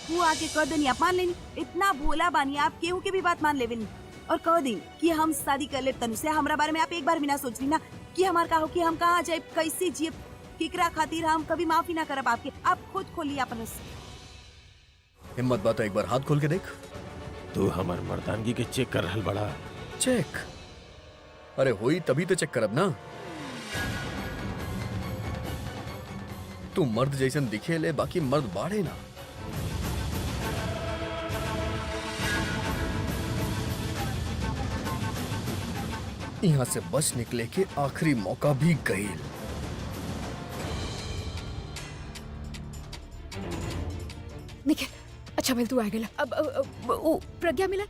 वो आके कह देनी आप मान लेनी, इतना भोला बानी आप, केहू के भी बात मान लेवे और कह दी कि हम शादी कर ले तनु से। हमरा बारे में आप एक बार भी ना सोच ली ना कि हमार का हो कि हम कहाँ जाए, कैसे जिए, केकरा खातिर हम कभी माफी ना करब आपके। आप खुद खोलिए अपन रस्सी। हिम्मत बात एक बार हाथ खोल के देख। तू हमार मर्दानगी के चेक कर रहल बड़ा। चेक? अरे होई तभी तो चेक करब ना। तू मर्द जैसन दिखे ले, बाकी मर्द बाढ़े ना। यहाँ से बच निकले के आखिरी मौका भी गईल। निखिल, अच्छा भेल तू आ गेला। अब ओ प्रज्ञा मिलन,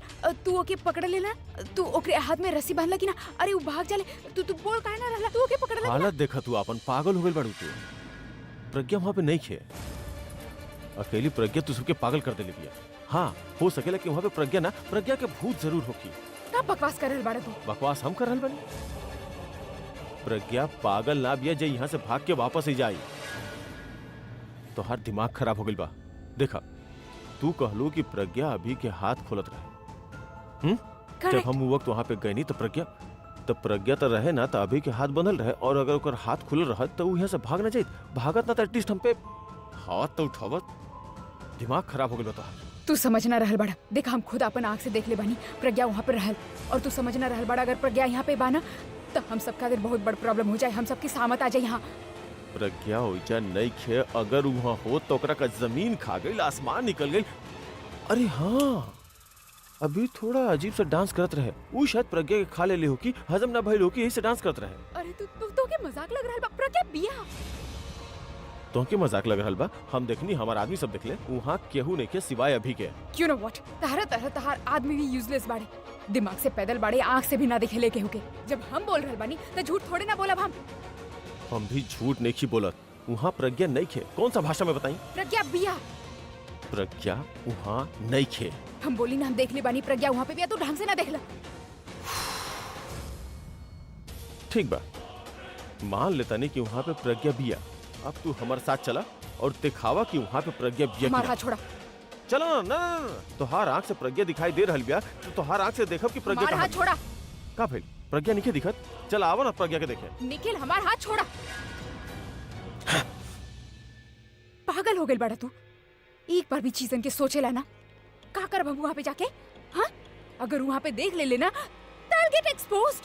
तू ओके पकड़ लेला, तू ओकरे हाथ में रस्सी बांधला कि ना? अरे वो भाग जाले, तू बोल काहे ना रहला? तू ओके पकड़ ले। हालत देखा तू अपन, पागल हो गइल बाड़ू तू। प्रज्ञा वहां पे नहीं खे, अकेली प्रज्ञा तू सबके पागल कर देले बिया। हाँ, हो सकेला कि वहां पे प्रज्ञा ना, प्रज्ञा के भूत जरूर होकी। का बकवास कर रहल बाड़ा तू? बकवास हम कर रहल बानी? प्रज्ञा पागल ना बिया जे यहाँ से भाग के वापस ही जाई। तो हर दिमाग खराब हो गइल बा। देखा, तू कहलू कि प्रज्ञा अभी के हाथ खोलत रहे। जब हम वो वक्त वहां पे गए नहीं तो प्रज्ञा तो रहे ना, तो अभी के हाथ बंधल रहे, और अगर ओकर हाथ खुलल रहा तो वो यहाँ से भाग ना जाए। भागत ना तो एटलीस्ट हम पे हाथ तो उठावत। दिमाग खराब हो गइल बा। तू समझ ना रहल बड़ा। देख, हम खुद अपन आँख से देख ले बानी, प्रज्ञा वहाँ पे रहल, और तू समझ ना रहल बड़ा। अगर प्रज्ञा यहाँ पे बाना तो हम सबका दिन बहुत बड़ प्रॉब्लम हो जाए, हम सबकी सामत आ जाए यहाँ। प्रज्ञा ओइजा नहीं खे, अगर वहाँ हो तो ओकरा का जमीन खा गई, आसमान निकल गई। अरे हाँ, अभी थोड़ा अजीब सा डांस करत रहे। वो शायद प्रज्ञा के खा ले हो कि हजम ना भइल हो कि यही से डांस करत रहे। अरे तू के मजाक लग रहल बा? प्रज्ञा बिया। तो के मजाक लग रहल बा? हम देखनी, हमार आदमी सब देख ले, वहाँ केहू नहीं के सिवाय अभी के। You know what? तहर आदमी भी यूजलेस बाड़े, दिमाग से पैदल बाड़े, आँख से भी ना देखे ले केहू के। जब हम बोल रहल बानी तो झूठ थोड़े ना बोलब हम भी झूठ नहीं की बोलत। वहाँ प्रज्ञा नहीं खे। कौन सा भाषा में बताई? प्रज्ञा बिया। प्रज्ञा वहाँ नहीं खे। हम बोली ना, हम देख ले बानी, प्रज्ञा वहाँ पे बिया, तू ढंग से ना देखला। ठीक बा, मान लेता नहीं कि वहाँ पे प्रज्ञा बिया। अब तू हमारे साथ चला और दिखावा कि वहाँ पे प्रज्ञा बिया। हमारा हाथ छोड़ा। चलो ना ना ना, तोहार आँख से प्रज्ञा दिखाई दे रहल बिया, तो तोहार आँख से देखब कि प्रज्ञा हमारा हाथ छोड़ा। का भेल? प्रज्ञा नहीं दिखत? चल आवा ना प्रज्ञा के देखे। निखिल, हमारा हाथ छोड़ा। पागल हो गई बड़ा तू। एक बार भी चीजन के सोचेला ना, का कर वहाँ पे जाके? हाँ, अगर वहाँ पे देख ले लेना तो I'll get exposed।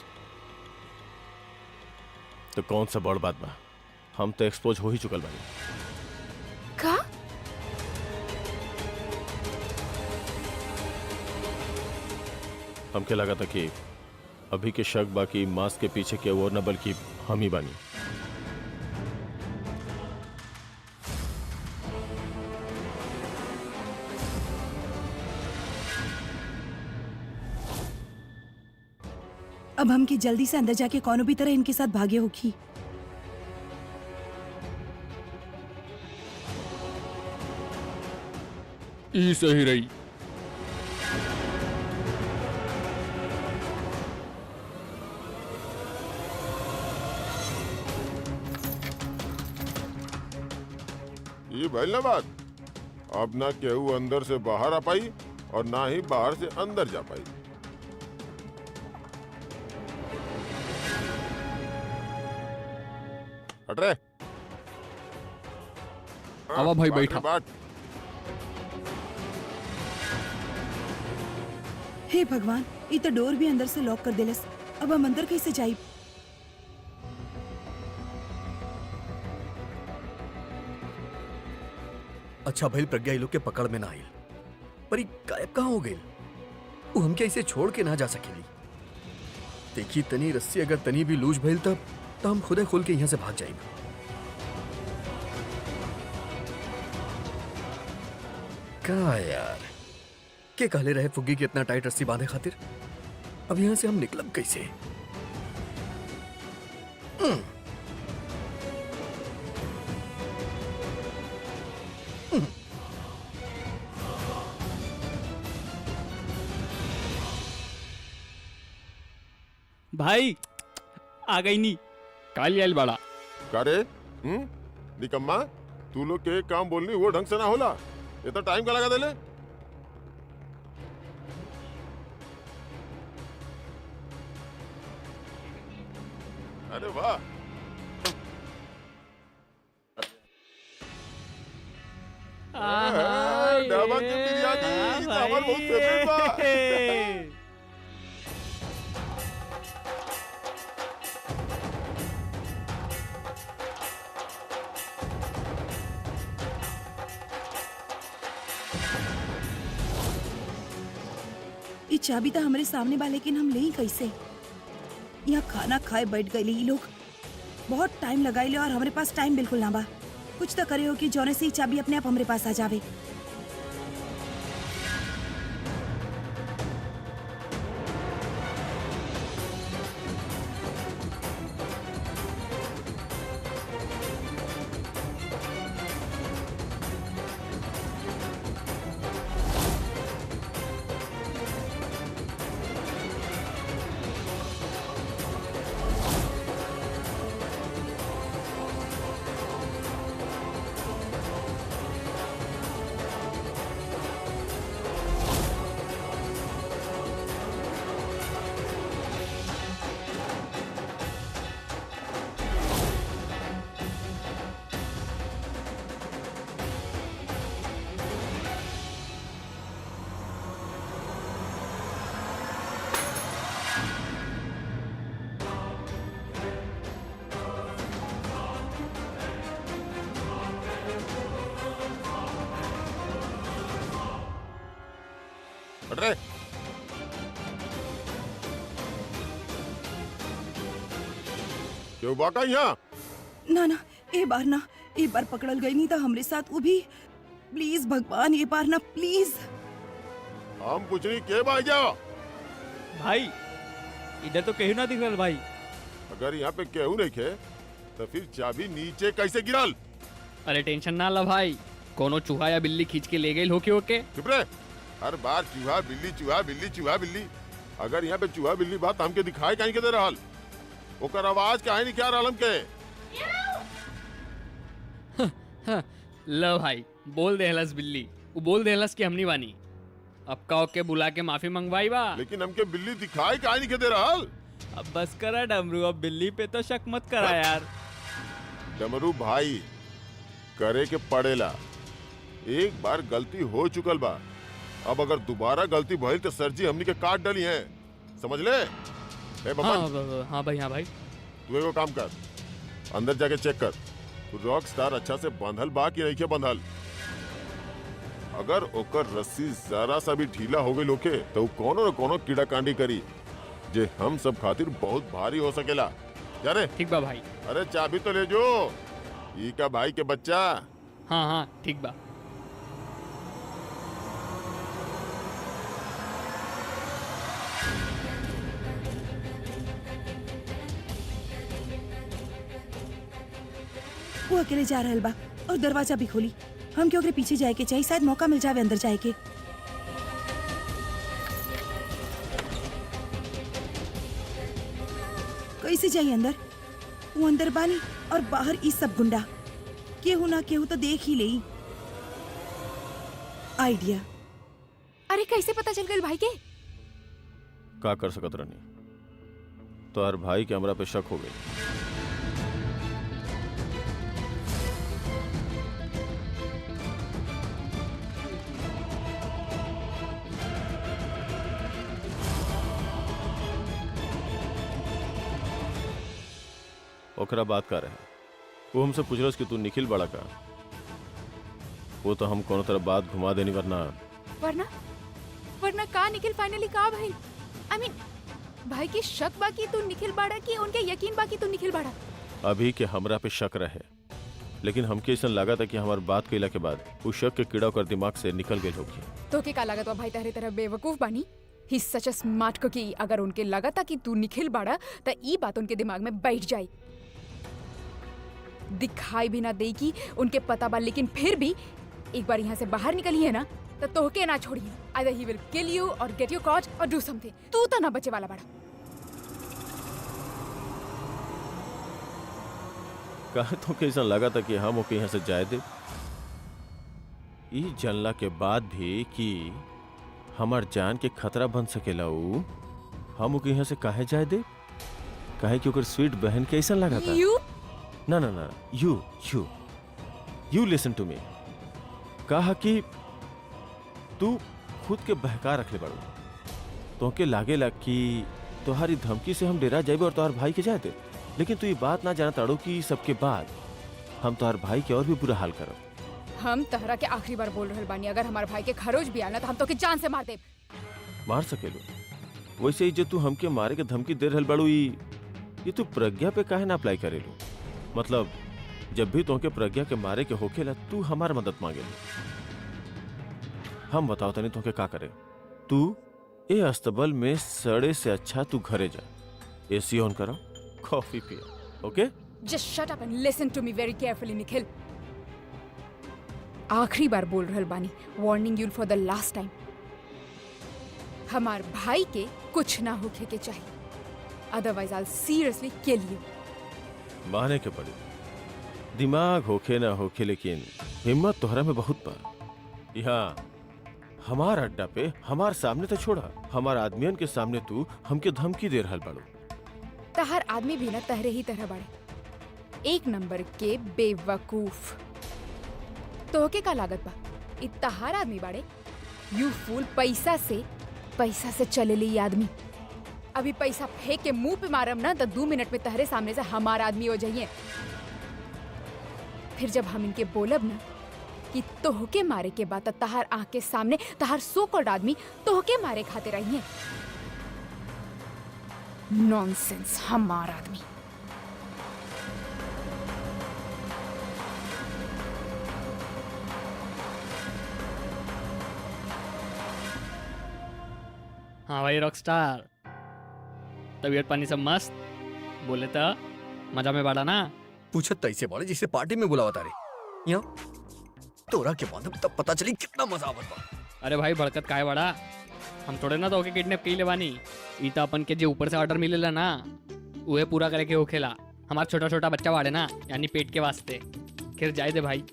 तो कौन सा बड़ बात बा? हम तो एक्सपोज हो ही चुकल बानी। का? हमके लगा था कि अभी के शक बाकी मास्क के पीछे के और न बल्कि हम ही बानी। अब हमके जल्दी से अंदर जाके कौनो भी तरह इनके साथ भागे होगी। ई सही रही। ये भइल ना बात। अब ना केहू अंदर से बाहर आ पाई और ना ही बाहर से अंदर जा पाई। हट रे। आवा भाई, बैठा। बाट। हे भगवान, ये तो डोर भी अंदर से लॉक कर देलस। अब हम अंदर कैसे जाई? अच्छा भइल प्रज्ञा लोग के पकड़ में ना आइल, पर ई गायब कहाँ हो गइल? वो हमके ऐसे छोड़ के ना जा सकेली। देखी तनी रस्सी अगर तनी भी लूज भइल तब तो हम खुदे खोल के यहाँ से भाग जाएंगे। का यार, के कहले रहे फुग्गी की इतना टाइट रस्सी बांधे खातिर? अब यहाँ से हम निकलब कैसे? भाई आ गई नी, काली आइल बड़ा। का रे? निकम्मा, तू लोग के काम बोलनी वो ढंग से ना होला। ये तो टाइम का लगा देले। अरे वाह, ढाबा की बिरयानी तो हमार बहुत फेवरेट बा। ये चाबी तो हमारे सामने बा, लेकिन हम ले कैसे? यहाँ खाना खाए बैठ गए ये लोग, बहुत टाइम लगाइले और हमारे पास टाइम बिल्कुल ना बा। कुछ तो करे हो कि जौने से ही चाबी अपने आप हमारे पास आ जावे। हट रे। क्यों बाका यहाँ? ना ना, ए बार पकड़ल गई नहीं था हमरे साथ, वो भी। प्लीज भगवान, ये बार ना प्लीज। हम कुछ नहीं के भाई जाओ। भाई इधर तो कहीं ना दिख रहा भाई। अगर यहाँ पे केहू नहीं खे तो फिर चाबी नीचे कैसे गिरल? अरे टेंशन ना ला भाई, कोनो चूहा या बिल्ली खींच के ले गई होके होके। चुप रे। हर बार चूहा बिल्ली चूहा बिल्ली चूहा बिल्ली। अगर यहाँ पे चूहा बिल्ली बात हमके दिखाई कहीं के दे रहल, ओकर आवाज काहे नहीं क्या रहल हमके? लो भाई, बोल देहलस बिल्ली, वो बोल देहलस कि हमनी बानी। अब का के बुला के माफी मंगवाई बा। लेकिन हमके बिल्ली दिखाई काहे नहीं के दे रहल? अब बस करा डमरू, अब बिल्ली पे तो शक मत करा यार। डमरू भाई, करे के पड़ेला। एक बार गलती हो चुकल बा, अब अगर दोबारा गलती भइल तो सर जी हमनी के काट डाली है, समझ ले। ए बमन, हाँ भाई, हाँ भाई। तू एगो काम कर, अंदर जाके चेक कर रॉक स्टार अच्छा से बंधल बा कि नहीं के बंधल। अगर ओकर रस्सी जरा सा भी ढीला हो गई लोके तो कोनो न कोनो कीड़ा कांडी करी, जे हम सब खातिर बहुत भारी हो सकेला। क्या रे? ठीक बा भाई। अरे चाबी तो ले जो, ई का भाई के बच्चा। हाँ हाँ ठीक बा। वो अकेले जा रहल बा और दरवाजा भी खोली। हम क्यों ओकरे पीछे जाए के चाहिए, शायद मौका मिल जावे अंदर जाए के। कैसे जाइए अंदर? वो अंदर बानी और बाहर ई सब गुंडा। केहू ना केहू तो देख ही लेई। आइडिया। अरे कैसे पता चल गई भाई के? का कर सकत रहनी, तो हर भाई के हमरा पे शक हो गई। ओकरा बात का रहे, वो हमसे पूछ रहा कि तू निखिल बड़ा का। वो तो हम कोनो तरह बात घुमा देनी, वरना का निखिल फाइनली का भाई? आई मीन भाई की शक बाकी तू निखिल बाड़ा की उनके यकीन बाकी तू निखिल बाड़ा? अभी के हमरा पे शक रहे, लेकिन हमके ऐसा लगा था कि हमारी बात कइला के बाद उस शक के कीड़ा ओकर दिमाग से निकल गई होगी। तो के का लागत बा भाई तेरे तरह बेवकूफ बानी? ही सच अ स्मार्ट कुकी। अगर उनके लगा था कि तू निखिल बाड़ा तो ई बात उनके दिमाग में बैठ जाई, दिखाई भी ना दे कि उनके पता बा। लेकिन फिर भी एक बार यहाँ से बाहर निकली है ना तो तोहके ना छोड़िए। Either he will kill you और गेट यू कॉट और डू समथिंग। तू तो ना बचे वाला बड़ा। कहा तो कैसा लगा था कि हम ओके यहाँ से जाए दे, ई जानला के बाद भी कि हमार जान के खतरा बन सकेला ऊ, हम ओके यहाँ से काहे जाए दे? काहे कि ओकर स्वीट बहन के ऐसा लगा था। यू ना ना ना, यू लिसन टू मी। कहा कि तू खुद के बहका रखले बाड़ू, तोहके लागेला कि तोहारी धमकी से हम डेरा जाइबे और तोहार भाई के जाए दे, लेकिन तू ये बात ना जाना ताड़ू कि सबके बाद हम तोहार भाई के और भी बुरा हाल करब। हम तहरा के आखिरी बार बोल रहल बानी, अगर हमारे भाई के खरोच भी आना तो हम तो के जान से मार दे। मार सकेलो? वैसे ही जो तू हमके मारे के धमकी दे रहल बाड़ू, ये तू प्रज्ञा पे काहे ना अप्लाई करेलू? मतलब जब भी तोहके प्रज्ञा के मारे के होखेला तू हमार मदद मांगेलू। हम बताओ तनी तोहके का करे। तू ए अस्तबल में सड़े से अच्छा तू घरे जा, एसी ऑन करो, कॉफी पियो, ओके? Just shut up and listen to me very carefully, Nikhil. आखिरी बार बोल रहल बानी, warning you for the last time। हमार भाई के कुछ ना होखे के चाहिए, otherwise I'll seriously kill you। माने के पड़ी, दिमाग होखे ना होखे लेकिन हिम्मत तोहरा में बहुत बा। यहाँ हमार अड्डा पे हमार सामने तो छोड़ा, हमार आदमियन के सामने तू हमके धमकी दे रहल बाड़ू। तहर आदमी भी ना तहरे ही तरह बड़े, एक नंबर के बेवकूफ। तोहके का लागत बा इ तहार आदमी बाड़े? यू फूल, पैसा से चलेली ये आदमी। अभी पैसा फेंक के मुंह पे मारम ना तो 2 मिनट में तहरे सामने से हमार आदमी हो जाइए। फिर जब हम इनके बोलब ना कि तोहके मारे के बाद तहार आंख के सामने तहार सो कॉल्ड आदमी तोहके मारे खाते रहिए। नॉनसेंस, हमार आदमी। हाँ भाई रॉकस्टार, तबीयत पानी सब मस्त? बोले तो मजा में बाड़ा ना? पूछत तैसे बाड़े जिसे पार्टी में बुलावा तारे। यहाँ तोरा के बाद तब पता चली कितना मजा आवत बा। अरे भाई भड़कत काहे बड़ा? हम थोड़े ना तो किडनैप कइले बानी। ई तो अपन के जे ऊपर से ऑर्डर मिलेला ना उहे पूरा करे के होखेला। हमार छोटा छोटा बच्चा बाड़े ना, यानी पेट के वास्ते। खैर जाए दे भाई।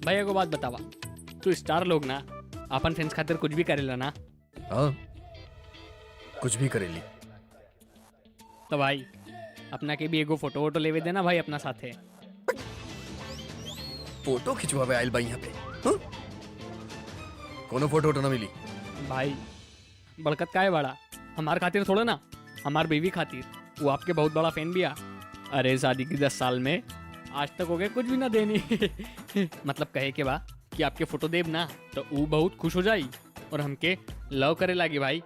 भाई एगो बात बतावा, तू स्टार लोग ना अपन फ्रेंड्स खातिर कुछ भी करेला ना? हाँ, कुछ भी करेली। तो भाई अपना के भी एगो फोटो वोटो लेवे देना भाई अपना साथे। फोटो खिंचवावे आइल बा यहाँ पे। हाँ? कोनो फोटो वोटो ना मिली। भाई बड़कत काहे बड़ा? हमार खातिर थोड़ा ना, हमार बीवी खातिर। वो आपके बहुत बड़ा फैन भी आ। अरे शादी की 10 साल में आज तक हो गए कुछ भी ना देनी। मतलब कहे के बा कि आपके फोटो देब ना तो वो बहुत खुश हो जाई और हमके लव करे लागी भाई।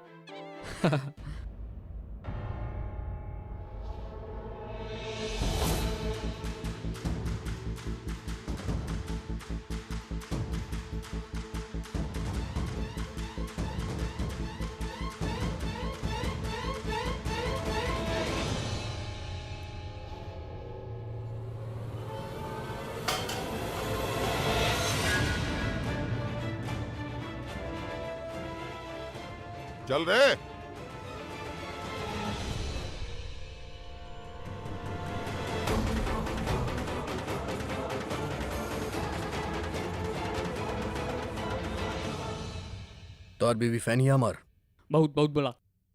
चल रहे। तो और बीवी फैन ही है हमार। बहुत बहुत बोला।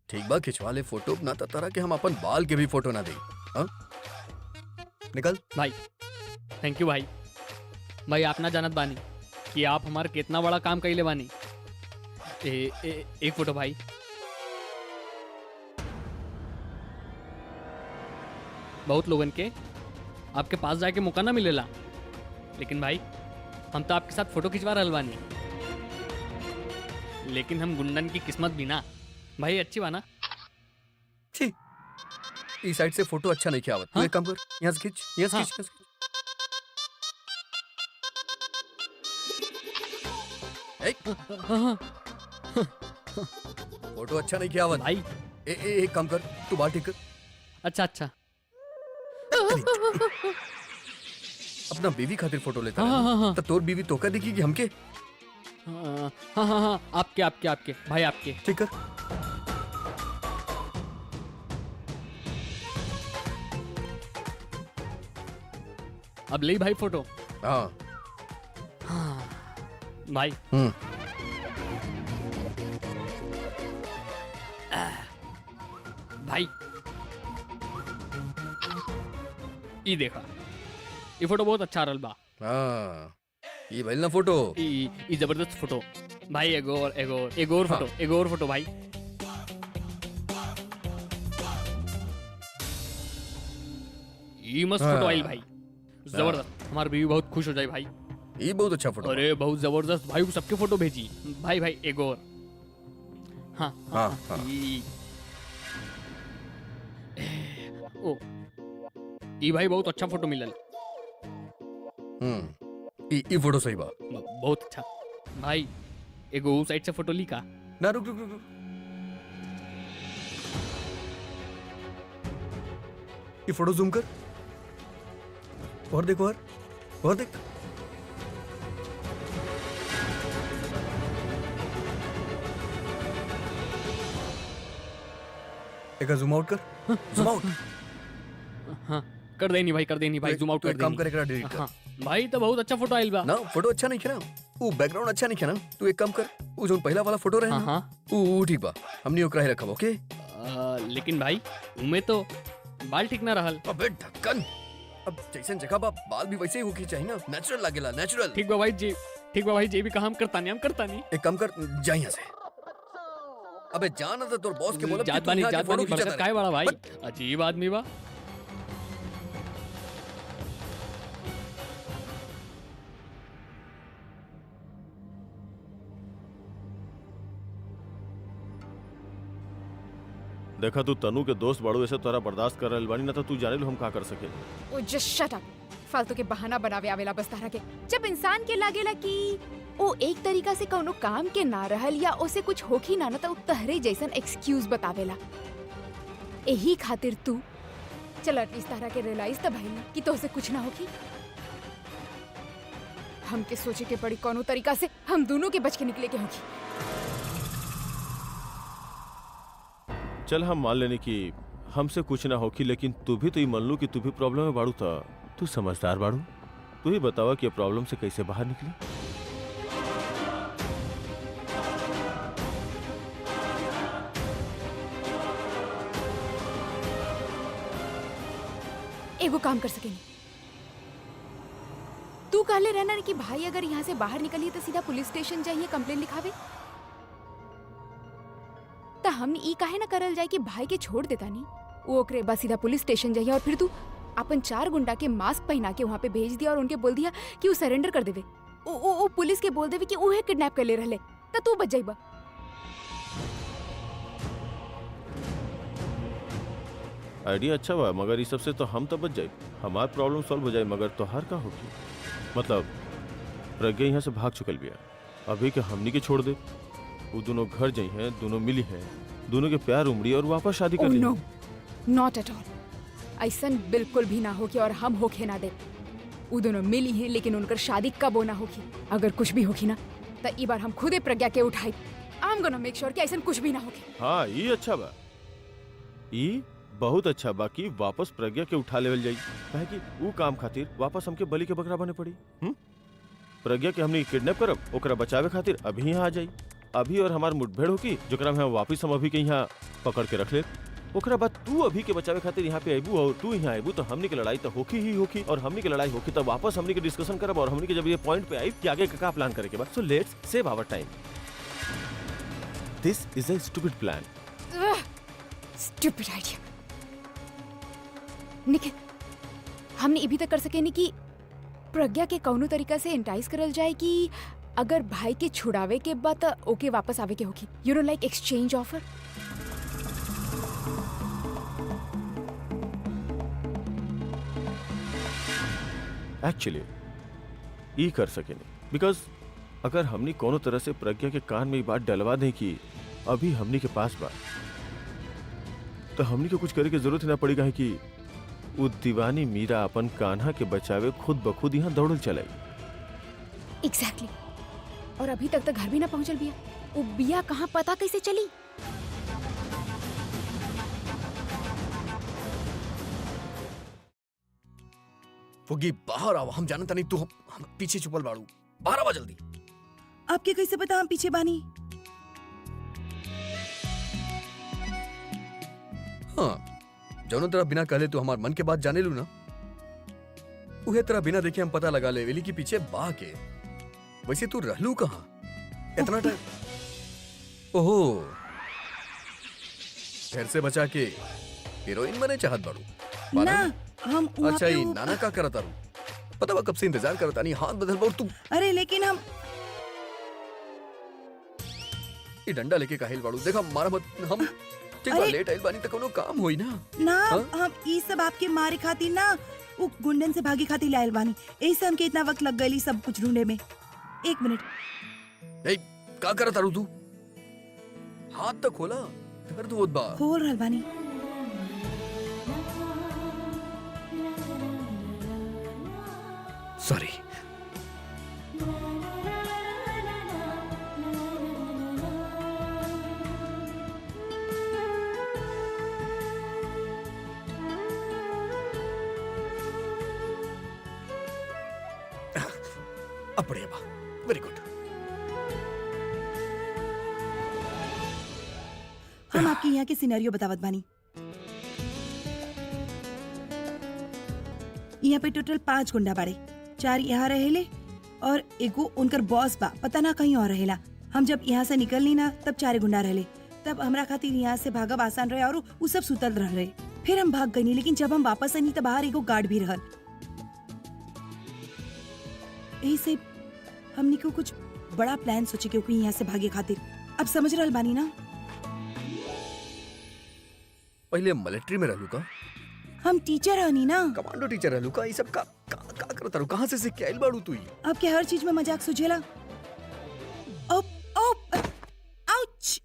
ठीक बा, खिंचवा ले फोटो, ना तो तरह के हम अपन बाल के भी फोटो ना दे। हाँ? निकल भाई थैंक यू भाई। भाई आप ना जानत बानी कि आप हमार कितना बड़ा काम कइले बानी। एक फोटो भाई। बहुत लोगन के आपके पास जाके मौका ना मिलेला, लेकिन भाई हम तो आपके साथ फोटो खिंचवा रहल बानी। लेकिन हम गुंडन की किस्मत भी ना भाई अच्छी बा ना। छी, इस साइड से फोटो अच्छा नहीं किया आवत। तू हाँ? एक काम कर, यहाँ से खींच, यहाँ से हाँ। खींच, यहाँ से खींच। हाँ, फोटो अच्छा नहीं किया आवत। भाई एक काम कर, तू बाल ठीक कर। अच्छा अच्छा। अपना बीवी खातिर फोटो लेता हाँ, हाँ, हाँ। तो तोर बीवी तोका दिखेगी हमके। हाँ हाँ हाँ हाँ, आपके आपके आपके भाई आपके। ठीक कर। अब ले भाई फोटो। हाँ, हाँ भाई भाई ई देखा, ये फोटो बहुत अच्छा रहल बा। हाँ ये भइल ना फोटो। ई जबरदस्त फोटो भाई। एगो और फोटो भाई। ई मस्त फोटो आइल भाई, जबरदस्त। हमार बीवी बहुत खुश हो जाए भाई। ये बहुत अच्छा फोटो। अरे बहुत जबरदस्त भाई, सबके फोटो भेजी भाई। एगो और। हाँ हाँ, हाँ। ओ ई भाई बहुत अच्छा फोटो मिलल। ई फोटो सही बा। बहुत अच्छा भाई। एगो साइड से फोटो ली का ना रुक रुक रुक रुक। ये फोटो जूम कर और देखो और देख। एक जूम आउट कर। जूम आउट हाँ कर देनी भाई, जूम आउट कर काम देनी। कर, डिलीट कर। हाँ भाई तो बहुत अच्छा फोटो आइल बा। ना फोटो अच्छा नहीं खेना, वो बैकग्राउंड अच्छा नहीं खेना। तू एक काम कर, वो जो पहला वाला फोटो रहे हाँ ना, हाँ वो ठीक बा, हमने ओकरा ही रखब। ओके लेकिन भाई उमे तो बाल ठीक ना रहल। अबे ढक्कन, अब जैसन जगह बा बाल भी वैसे ही होके चाहिए ना, नेचुरल लागेला, नेचुरल। ठीक बा भाई जे भी कहा हम करता नहीं। एक काम कर, जा यहाँ से। अबे जाना तो तोर बॉस के बोलब कि जात तू यहाँ के फोटो बानी खींचता बरकत काय बड़ा भाई, बट- अजीब आदमी बा। देखा तू तनु के दोस्त बाड़ू ऐसे तोरा बर्दाश्त कर रहल बानी, ना तो तू जाने लो हम का कर सके। ओ जस्ट शट अप। फालतू के बहाना बनावे आवेला बस तारा के। जब इंसान के लागेला कि ओ एक तरीका से कौनो काम के ना रहल या ओसे कुछ होखी ना तो तहरे जैसन एक्सक्यूज बतावेला। यही खातिर तू चल एटलीस्ट तारा के रियलाइज त भइल कि तोसे कुछ ना होखी। हमके सोचे के पड़ी कौनो तरीका से हम दोनों के बच के निकले के होखी। चल हम मान लेने की हमसे कुछ ना होखी, लेकिन तू भी तो ये मान लू कि तू भी प्रॉब्लम में बाड़ू था। तू समझदार बाड़ू, तू ही बतावा कि प्रॉब्लम से कैसे बाहर निकली। एगो काम कर सकेनी। तू कहले रहना कि भाई अगर यहाँ से बाहर निकलिए तो सीधा पुलिस स्टेशन जाइए कंप्लेन लिखावे। तो हम ई काहे ना करल जाए कि भाई के छोड़ देता नहीं, वो ओकरे बाद सीधा पुलिस स्टेशन जाइए और फिर तू अपन 4 गुंडा के मास्क पहना के वहाँ पे भेज दिया और उनके बोल दिया कि वो सरेंडर कर देवे। ओ पुलिस के बोल देवे कि उहे किडनैप कर ले रहले, तो तू बच जाइबा। आइडिया अच्छा बा, मगर इस सबसे तो हम तो बच जाए, हमार प्रॉब्लम सॉल्व हो जाए। मगर तोहार का होगी? मतलब प्रज्ञा यहाँ से भाग चुकल बिया, अभी के हमनी के छोड़ दे। वो दोनों घर जाई हैं, दोनों मिली हैं, दोनों के प्यार उमड़ी और वापस शादी कर ली। नो, नॉट एट ऑल। ऐसन बिल्कुल भी ना होगी और हम होके ना दे। वो दोनों मिली हैं लेकिन उनकर शादी कब होना होगी। अगर कुछ भी होगी ना तो ई बार हम खुदे प्रज्ञा के उठाई। I am gonna make sure कि ऐसन कुछ भी ना होगी। हाँ ये अच्छा बा, ये बहुत अच्छा बा कि वापस प्रज्ञा के उठा लेवल जाई। काहे कि वो काम खातिर वापस हमके बलि के बकरा बने पड़ी। प्रज्ञा के हमने किडनैप करब, ओकरा बचावे खातिर अभी यहाँ आ जाई। अभी और हमार मुठभेड़ होगी जोकरा में हम वापिस हम अभी के यहाँ पकड़ के रख ले। ओकरा बाद तू अभी के बचावे खातिर यहाँ पे आईबू और तू यहाँ आईबू तो हमनी के लड़ाई तो होकी ही होकी। और हमनी के लड़ाई होकी तब वापस हमनी के डिस्कशन करब और हमनी के जब ये पॉइंट पे आई कि आगे का प्लान करे के बाद। So let's save our time. This is a stupid plan. Stupid idea. Nikhil, हमने ये भी तक कर सके नहीं कि प्रज्ञा के कौनो तरीका से एंटाइज करल जाए कि अगर भाई के छुड़ावे के बाद ओके वापस आवे के होगी। You know like exchange offer. Actually ये कर सके नहीं, बिकॉज अगर हमनी कोनो तरह से प्रज्ञा के कान में ये बात डलवा दें कि अभी हमनी के पास बात, तो हमनी को कुछ करे की जरूरत ना पड़ेगा। है कि वो दीवानी मीरा अपन कान्हा के बचावे खुद बखुद यहाँ दौड़ल चलाई। एग्जैक्टली। और अभी तक घर भी ना पहुंचल बिया। वो बिया कहाँ पता कैसे चली? फुग्गी बाहर आओ, हम जानता नहीं तू हम पीछे छुपल बाड़ू। बाहर आवा जल्दी। आपके कैसे पता हम पीछे बानी? हाँ, जौनो तरह बिना कहले तू हमार मन के बात जाने लू ना, उहे तरह बिना देखे हम पता लगा ले वेली की पीछे बा के। वैसे तू रहलू कहाँ इतना टाइम? ओहो, घर से बचा के हीरोइन बने चाहत बाड़ू? ना, हम वहाँ अच्छा, पे ये नाना का करता रू? पता बा कब से इंतजार करता नहीं, हाथ बदल बा और तू अरे लेकिन हम ये डंडा लेके काहिल बाड़ू? देखा मारा मत, हम ठीक बा अरे! लेट आइल बानी त कोनो काम होई ना। ना हाँ? हम ई सब आपके मारे खातिर ना, वो गुंडन से भागी खातिर लायल बानी। ऐसे हमके इतना वक्त लग गई सब कुछ ढूंढे में। 1 मिनट। ए, का करता रू तू? हाथ तो खोला, दर्द होत बा। खोल रहल बानी। सॉरी। अब बढ़िया बा, वेरी गुड। हम आपके यहाँ के सिनेरियो बतावत बानी। यहाँ पे टोटल 5 गुंडा बाड़े, 4 यहाँ रहेले और एगो उनकर बॉस बा, पता ना कहीं और रहेला। हम जब यहाँ से निकलनी ना तब 4 गुंडा रहले, तब हमरा खातिर यहाँ से भागब आसान रहे और उ सब सुतल रहे। फिर हम भाग गईनी, लेकिन जब हम वापस आनी तब बाहर एगो गार्ड भी रहल। यही से हमनी को कुछ बड़ा प्लान सोचे क्योंकि यहाँ से भागे खातिर। अब समझ रहल बानी ना? पहले मिलिट्री में रहलू का? हम टीचर हनी ना। कमांडो टीचर रहलू का? ये सब का करता रू? कहाँ से सीख के आइल बाड़ू तू? आपके हर चीज में मजाक सुझेला। ओप ओप आउच।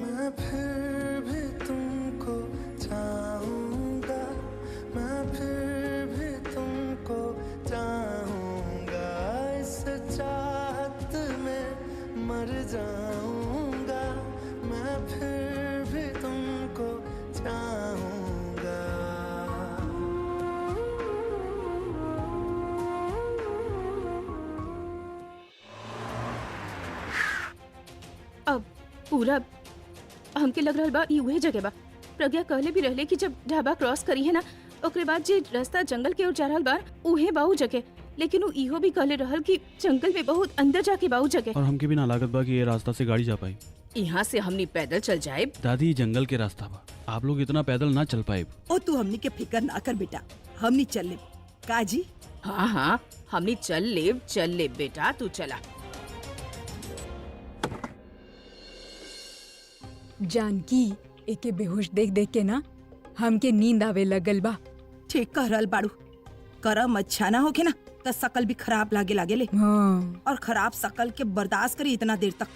मैं फिर भी तुमको चाहूंगा, मैं फिर भी तुमको चाहूंगा, इस चाहत में मर जाऊंगा, मैं फिर भी तुमको चाहूंगा। अब पूरा हमके लग रहल बा ई उहे जगह बा। प्रज्ञा कहले भी रहले कि जब ढाबा क्रॉस करी है ना, ओकरे बाद जे रास्ता जंगल के ओर जा रहल बा उहे बाऊ जगह। लेकिन वो इहो भी कहले रहल कि जंगल में बहुत अंदर जाके बाऊ जगह। और हमके भी ना लागत बा कि ये रास्ता से गाड़ी जा पाई। यहाँ से हमनी पैदल चल जाए। दादी, ये जंगल के रास्ता बा, आप लोग इतना पैदल ना चल पाए। ओ तू हमनी के फिकर ना कर बेटा, हमनी चल ले। काजी? हाँ हाँ, हमनी चल ले बेटा, तू चला। जानकी, एके बेहोश देख देख के ना हमके नींद आवे लगल बा। ठीक कह रहल बाड़ू। करम अच्छा ना होके ना त शकल भी खराब लागे ले। हाँ। और खराब शकल के बर्दाश्त करी इतना देर तक।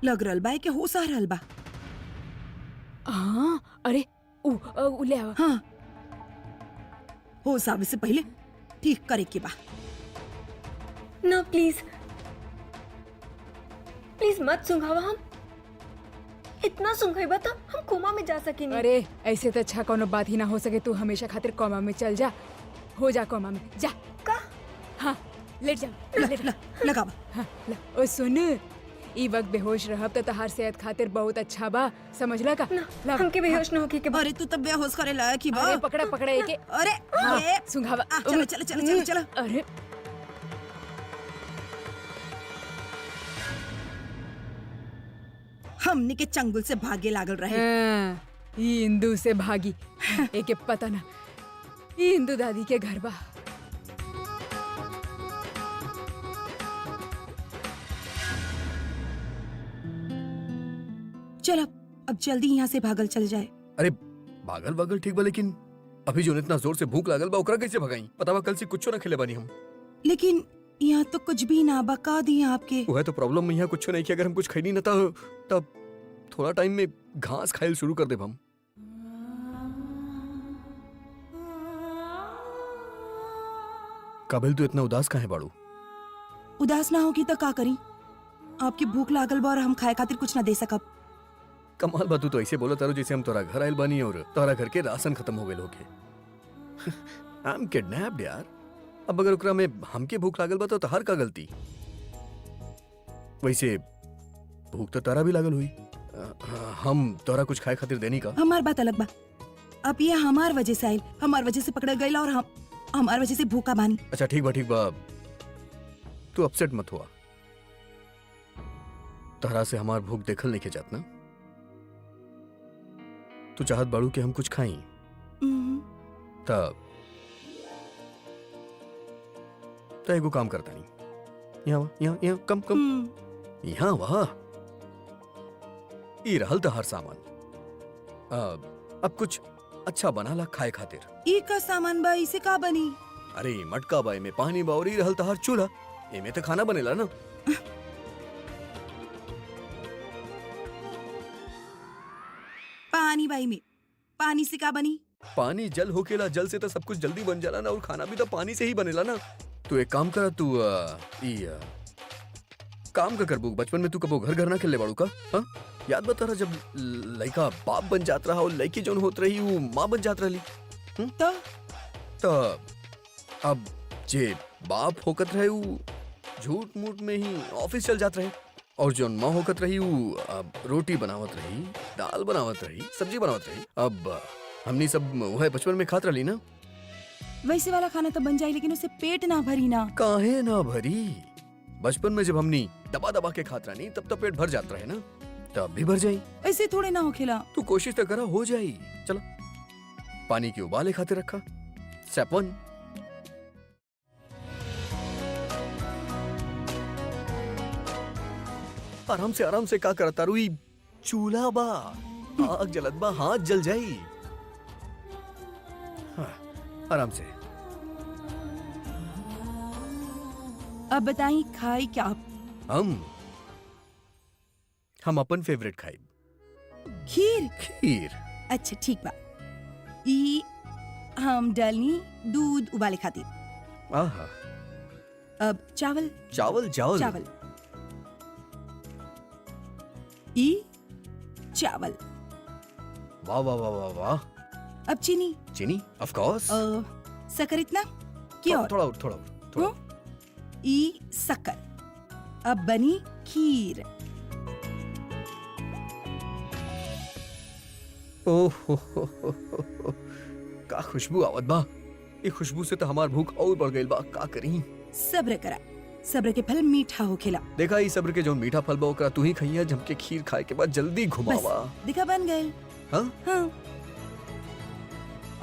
लग रहल बा के होश आ रहल बा। हाँ, अरे उ ले आवा। हाँ, होश आवे से पहले ठीक करे के बा। ना प्लीज प्लीज मत सुंघावा। हम इतना सुंघाइबा तो हम कोमा में जा सकेनी। अरे ऐसे तो अच्छा कोनो बात ही ना हो सके। तू हमेशा खातिर कोमा में चल जा, हो जा कोमा में जा। का? हाँ, लेट जा, लेट जा। लगावा। हाँ, ला। ओ सुन, ई वक्त बेहोश रहब तो तहार सेहत खातिर बहुत अच्छा बा, समझला का? ना, ला। हमके बेहोश न होके के बा। अरे तू तब बेहोश करे लायक ही बा। अरे पकड़ा पकड़ा एके। अरे हाँ, ये सुंघावा। चलो चलो चलो चलो चलो। अरे हमनी के चंगुल से भागे लागल रहे। हाँ, ई इंदू से भागी। एके पता ना, ई इंदू दादी के घर बा। चल अब जल्दी यहाँ से भागल चल जाए। अरे भागल भागल ठीक बा, लेकिन अभी जो इतना जोर से भूख लागल बा ओकरा कैसे भगाई? पता बा कल से कुछ ना खेले बानी हम। लेकिन यहाँ तो कुछ भी ना बका दी आपके। वो है तो प्रॉब्लम यहाँ कुछ नहीं किया। अगर हम कुछ खाई नहीं ना तब थोड़ा टाइम में घास खाइल शुरू कर दे हम। काबिल तू इतना उदास काहे बाड़ू? उदास ना होगी तो का करी? आपकी भूख लागल बा और हम खाए खातिर कुछ ना दे सकब। कमाल बा, तू तो ऐसे बोला तारो जैसे हम तोरा घर आइल बानी और तोरा घर के राशन खत्म हो गए होगे। आई एम किडनैप्ड यार। अब अगर ओकरा में हमके भूख लागल बा तो तहार का गलती? वैसे भूख तो तारा भी लागल हुई। हम तोरा कुछ खाए खातिर देनी का? हमार बात अलग बा। अब ये हमार वजह से आइल, हमार वजह से पकड़ गइल और हमार वजह से भूखा बानी। अच्छा ठीक बा, तू अपसेट मत हुआ। तहरा से हमार भूख देखल नहीं के जात ना। तू चाहत बाड़ू कि हम कुछ खाई तब एगो काम करता नहीं। यहाँ कम यहाँ वाह, ई रहल तहार सामान। अब कुछ अच्छा बना ला खाए खातिर। ई का सामान बा, इसे का बनी? अरे मटका बा, में पानी बा और ई रहल तहार चूल्हा, एमे तो खाना बनेला ना। पानी बाई में, पानी से का बनी? पानी जल होकेला, जल से तो सब कुछ जल्दी बन जाला ना, और खाना भी तो पानी से ही बनेला ना। तू एक काम कर, तू काम का करबू। बचपन में तू कबो घर ना खेले बाड़ू का? हाँ याद बता रहा, जब लड़का बाप बन जात रहा और लड़की जोन होत रही वो माँ बन जात रही। तो अब जे बाप होकत रहे वो झूठ मूठ में ही ऑफिस चल जात रहे, और जोन माँ होकत रही वो अब रोटी बनावत रही, दाल बनावत रही, सब्जी बनावत रही। अब हमनी सब वह बचपन में खात रही ना। वैसे वाला खाना तो बन जाए, लेकिन उससे पेट ना भरी ना। काहे ना भरी? बचपन में जब हमनी दबा दबा के खात रही तब तो पेट भर जात रहे ना, तब भी भर जाई। ऐसे थोड़े ना हो खेला। तू कोशिश तो करा, हो जाई। चलो पानी के उबाले खाते रखा। स्टेप 1, आराम से का करता रुई? चूल्हा बा, आग जलत बा, हाथ जल जाई। हाँ, आराम से। अब बताई खाई क्या? हम अपन फेवरेट खाई, खीर। अच्छा ठीक बा। ई हम डालनी दूध उबाले खातिर। आहा। अब चावल। ई चावल। वाह वाह वाह वाह वाह। अब चीनी। Of course. शक्कर इतना क्या? थोड़ा। ई शक्कर। अब बनी खीर। ओहो का खुशबू आवत बा। ये खुशबू से तो हमार भूख और बढ़ गइल बा। का करी? सब्र करा, सब्र के फल मीठा होखेला। देखा, ई सब्र के जो मीठा फल बा ओकरा तू ही खइया। जमके खीर खाए के बाद जल्दी घुमावा। देखा बन गए। हाँ।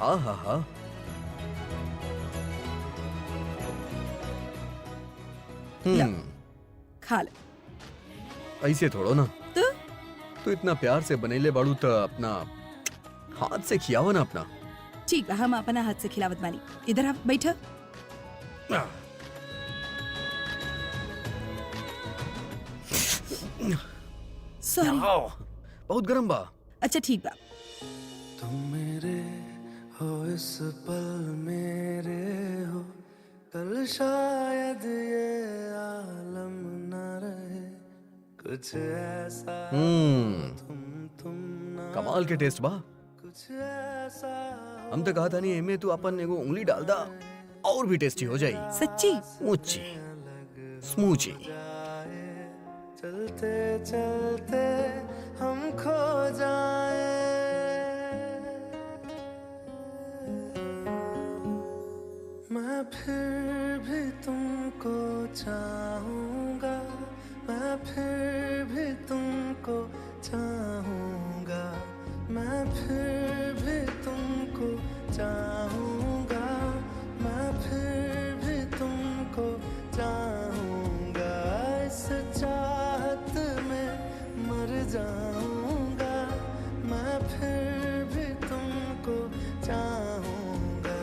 आहा। खा ले। ऐसे थोड़ो ना। तू इतना प्यार से बनेले बाड़ू तो अपना हाथ से खियावा ना अपना। ठीक बा, हम अपना हाथ से खिलावत बानी। इधर आप बैठा। सॉरी, बहुत गरम बा। अच्छा ठीक बा। तुम मेरे हो इस पल मेरे हो, कल शायद ये आलम न रहे, कुछ ऐसा तुम ना, कमाल के टेस्ट बा। कुछ ऐसा हम तो कहा था नहीं, एमे तू अपन एगो उंगली डाल दा और भी टेस्टी हो जाई। सच्ची? मुच्ची स्मूची। चलते चलते हम खो जाए, मैं फिर भी तुमको चाहूंगा, मैं फिर भी तुमको चाहूंगा, मैं फिर भी तुमको चाहूंगा, मैं फिर भी तुमको चाहूंगा, इस चाहत में मर जाऊंगा, मैं फिर भी तुमको चाहूंगा।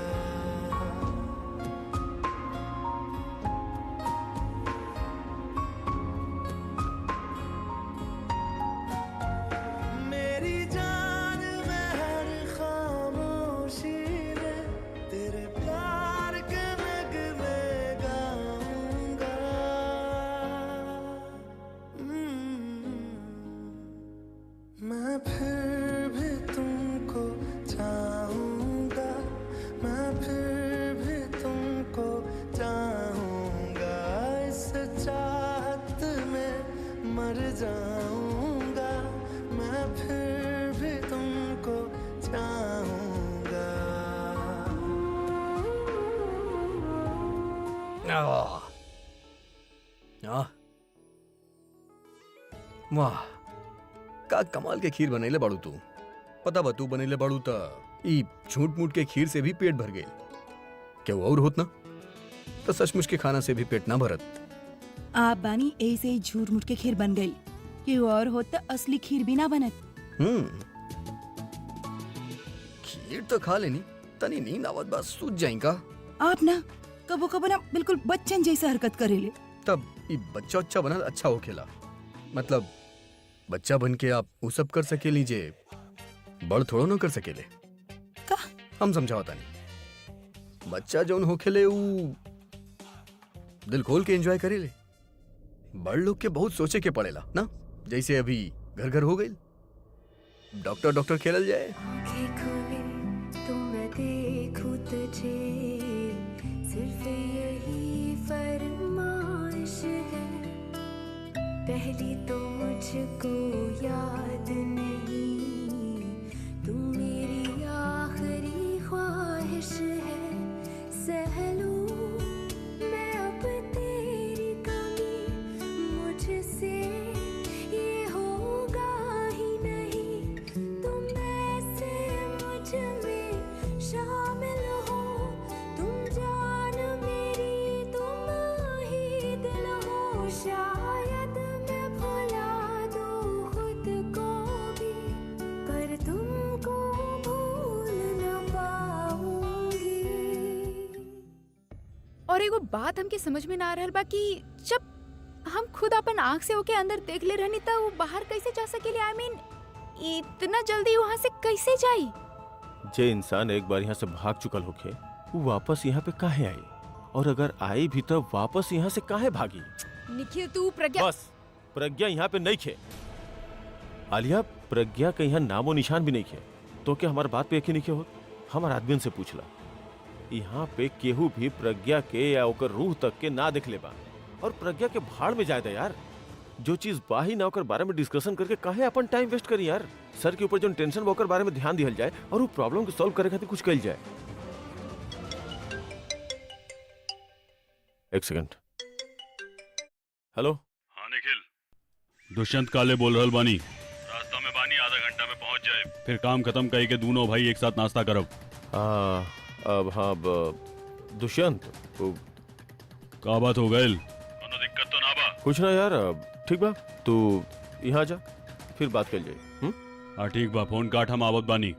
आह। आह। वाह, का कमाल के खीर बनैले बाड़ू तू। पता बा तू बनैले बाड़ू त ई झूठ मूठ के खीर से भी पेट भर गए। क्या वो और होत ना तो सचमुच के खाना से भी पेट ना भरत। आप बानी ऐसे ही झूठ मूठ के खीर बन गई कि और होता असली खीर भी ना बनत। खीर तो खा लेनी, तनी नींद आवत बा, सूझ जाई का। आप ना कबो कबो ना बिल्कुल बच्चन जैसा हरकत करेले। तब ई बच्चा अच्छा बनल अच्छा होखेला। मतलब बच्चा बन के आप वो सब कर सके लीजिए, बड़ थोड़ो न कर सकेले का? हम समझावता नहीं। बच्चा जौन होखेले ऊ दिल खोल के एंजॉय करेले। बड़ लोग के बहुत सोचे के पड़ेला ना, जैसे अभी घर घर हो गई, डॉक्टर डॉक्टर खेलल जाए। आँखें खोले तो मैं देखूं तुझे, सिर्फ यही फरमाइश है। पहली तो मुझको याद नहीं, तू मेरी आखिरी ख्वाहिश है। सह लूं मैं अब तेरी कमी, मुझसे ये होगा ही नहीं। तुम ऐसे मुझ में शामिल हो, तुम जान मेरी, तुम ही दिल हो। शायद मैं भुला दूं खुद को भी, पर तुमको भूल न पाऊंगी। और एगो बात हमके समझ में ना आ रहल बा कि जब हम खुद अपन आँख से होके अंदर देख ले रहनी त वो बाहर कैसे जा सकेले? आई मीन इतना जल्दी वहाँ से कैसे जाई? जे इंसान एक बार यहाँ से भाग चुकल होके वो वापस यहाँ पे काहे आई, और अगर आई भी तो वापस यहाँ से काहे भागी? निखिल तू प्रज्ञा बस प्रज्ञा यहाँ पे नहीं खे। आलिया, प्रज्ञा का यहाँ नामो निशान भी नहीं खे। तो क्या हमारे बात पे यकीन नहीं हो? हमारे आदमी से पूछला, यहाँ पे केहू भी प्रज्ञा के या ओकर रूह तक के ना दिख ले बा। और प्रज्ञा के भाड़ में जाए यार, जो चीज बा ही ना ओकर बारे में डिस्कशन करके काहे अपन टाइम वेस्ट करी यार। सर के ऊपर जो टेंशन बा ओकर बारे में ध्यान दिहल जाए और वो प्रॉब्लम को सॉल्व करे खातिर कुछ कइल जाए। एक सेकंड। हेलो। हाँ निखिल, दुष्यंत काले बोल रहल बानी। रास्ता में बानी, आधा घंटा में पहुंच जाए। फिर काम खत्म कई के दोनों भाई एक साथ नाश्ता करब। अब हाँ दुष्यंत का बात हो गई? कोनो दिक्कत तो ना बा? कुछ ना यार, ठीक बा, तू यहाँ जा, फिर बात कर जाए। हाँ ठीक बा, फोन काट, हम आवत बानी।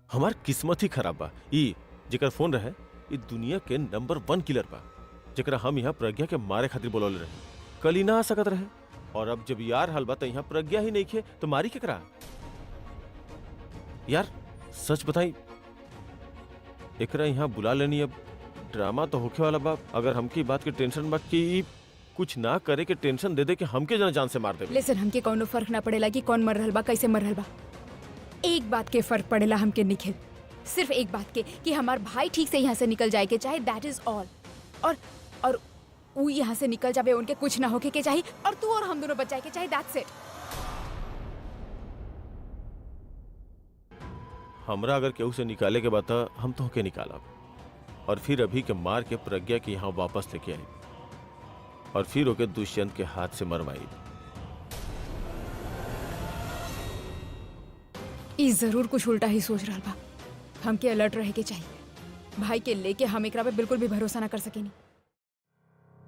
हमार किस्मत ही खराब बा। ई जेकर फोन रहे ई दुनिया के नंबर 1 किलर बा, जेकरा हम यहाँ प्रज्ञा के मारे खातिर बोलौले रहे। कल ही ना आ सकत रहे, और अब जब यार हल बा तो यहाँ प्रज्ञा ही नहीं खे तो मारी केकरा? यार सच बताई, एकरा यहाँ बुला लेनी। अब ड्रामा तो होखे वाला बा। अगर हमकी बात के टेंशन बा कि कुछ ना करे के टेंशन दे दे कि हमके जना जान से मार दे। लेकिन हमके कौनो फर्क ना पड़ेला कि कौन मर रहल बा, कैसे मर रहल बा। एक बात के फर्क पड़ेला हमके निखिल, सिर्फ एक बात के कि हमार भाई ठीक से यहाँ से निकल जाए के चाहे, दैट इज ऑल। और वो यहाँ से निकल जावे, उनके कुछ ना होके के चाहिए, और तू और हम दोनों बच जाए के चाहिए, दैट्स इट। हमरा अगर केहू से निकाले के बात हम तो होके निकालब, और फिर अभी के मार के प्रज्ञा के यहाँ वापस लेके आई, और फिर ओके दुष्यंत के हाथ से मरवाई। ई जरूर कुछ उल्टा ही सोच रहा बा। हमके अलर्ट रहे के चाहिए। भाई के लेके हम एकरा पे बिल्कुल भी भरोसा ना कर सकेनी।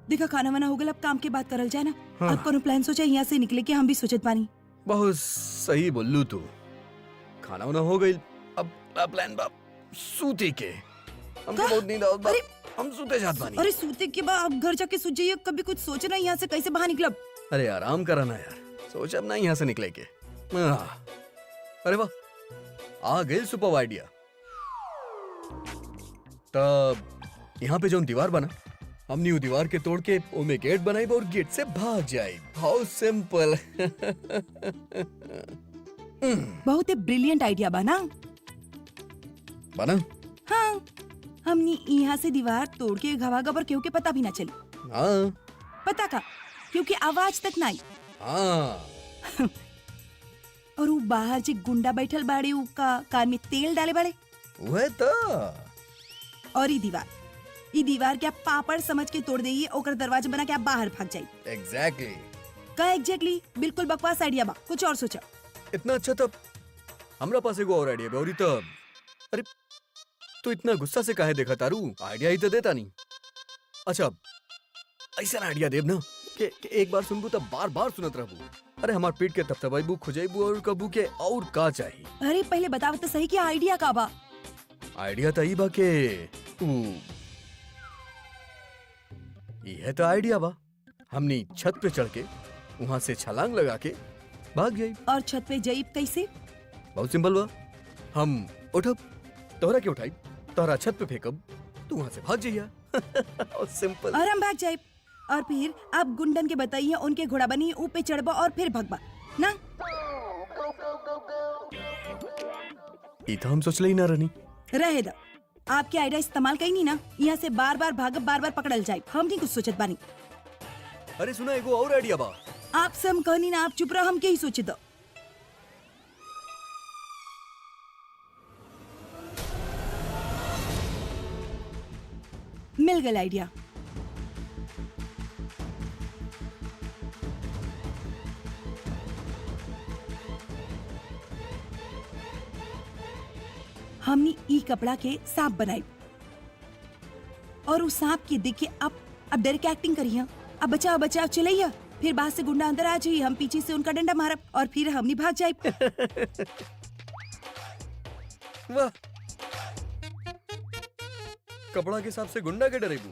देखा खाना वाना हो गया, अब काम के बात करल जाए ना। हाँ। अब कोनो प्लान सोचा यहाँ से निकले के? हम भी सोचत बानी। बहुत सही बोलू तू। खाना वाना हो गई, अब प्लान बा सूते के। हमको बहुत नींद आवत बा, हम सूते जात बानी। अरे सूते के बाद अब घर जाके सूत जाइए। कभी कुछ सोचना यहाँ से कैसे बाहर निकलब? अरे आराम करा ना यार, सोच अब ना यहाँ से निकले के। अरे वाह, आ गई सुपर आइडिया। तब यहाँ पे जो दीवार बना, हमने वो दीवार के तोड़ के ओमे गेट बनाई और गेट से भाग जाए। हाउ सिंपल। बहुत ही ब्रिलियंट आइडिया बना। बना? हाँ, हमने यहाँ से दीवार तोड़ के घवा घबर केहू के पता भी ना चली। हाँ। पता का? क्योंकि आवाज तक ना आई। हाँ। और वो बाहर जी गुंडा बैठल बाड़े, उ का कान में तेल डाले बाड़े। वह तो। और ये दीवार ई दीवार के आप पापड़ समझ के तोड़ देइए, ओकर दरवाजा बना के आप बाहर भाग जाइए। एग्जैक्टली। का एग्जैक्टली बिल्कुल बकवास आइडिया बा, कुछ और सोचा। इतना अच्छा तब हमरा पास एगो और आइडिया बा। और तब अरे तू इतना गुस्सा से काहे देखा तारू? आइडिया ही तो देता नहीं। अच्छा ऐसा आइडिया देब ना कि एक बार सुनबू तब बार बार सुनत रहबू। अरे हमार पीठ के तपतबाइबू खुजाइबू और कबू के और का चाहिए। अरे पहले बताओ तो सही कि आइडिया का बा। आइडिया तो ई बा के ये तो आइडिया बा, हमनी छत पे चढ़ के वहाँ से छलांग लगा के भाग जाई। और छत पे जाइब कैसे? बहुत सिंपल बा, हम उठब, तोहरा के उठाई, तोहरा छत पे फेंकब, तू वहाँ से भाग जाइया। सिंपल। और हम भाग जाइब और फिर आप गुंडन के बताइए, उनके घोड़ा बनी ऊपर चढ़बा और फिर भगबा ना। ई तो हम सोचले ही ना रहनी। रहे दा, आपके आइडिया इस्तेमाल कहीं नहीं ना, यहाँ से बार बार भागब, बार बार पकड़ल जाए। हम नहीं कुछ सोचत बानी। अरे सुना एगो और आइडिया बा। आप से हम कहनी ना, आप चुप रहो, हम क्या ही सोचे दो। मिल गया आइडिया। हमने ई कपड़ा के सांप बनाई और उस सांप के देख के अब डर के एक्टिंग करिए। अब बचाओ बचाओ चिल्लाइए, फिर बाहर से गुंडा अंदर आ जाइए, हम पीछे से उनका डंडा मारब और फिर हमनी भाग जाए। वाह, कपड़ा के हिसाब से गुंडा के डरेबू?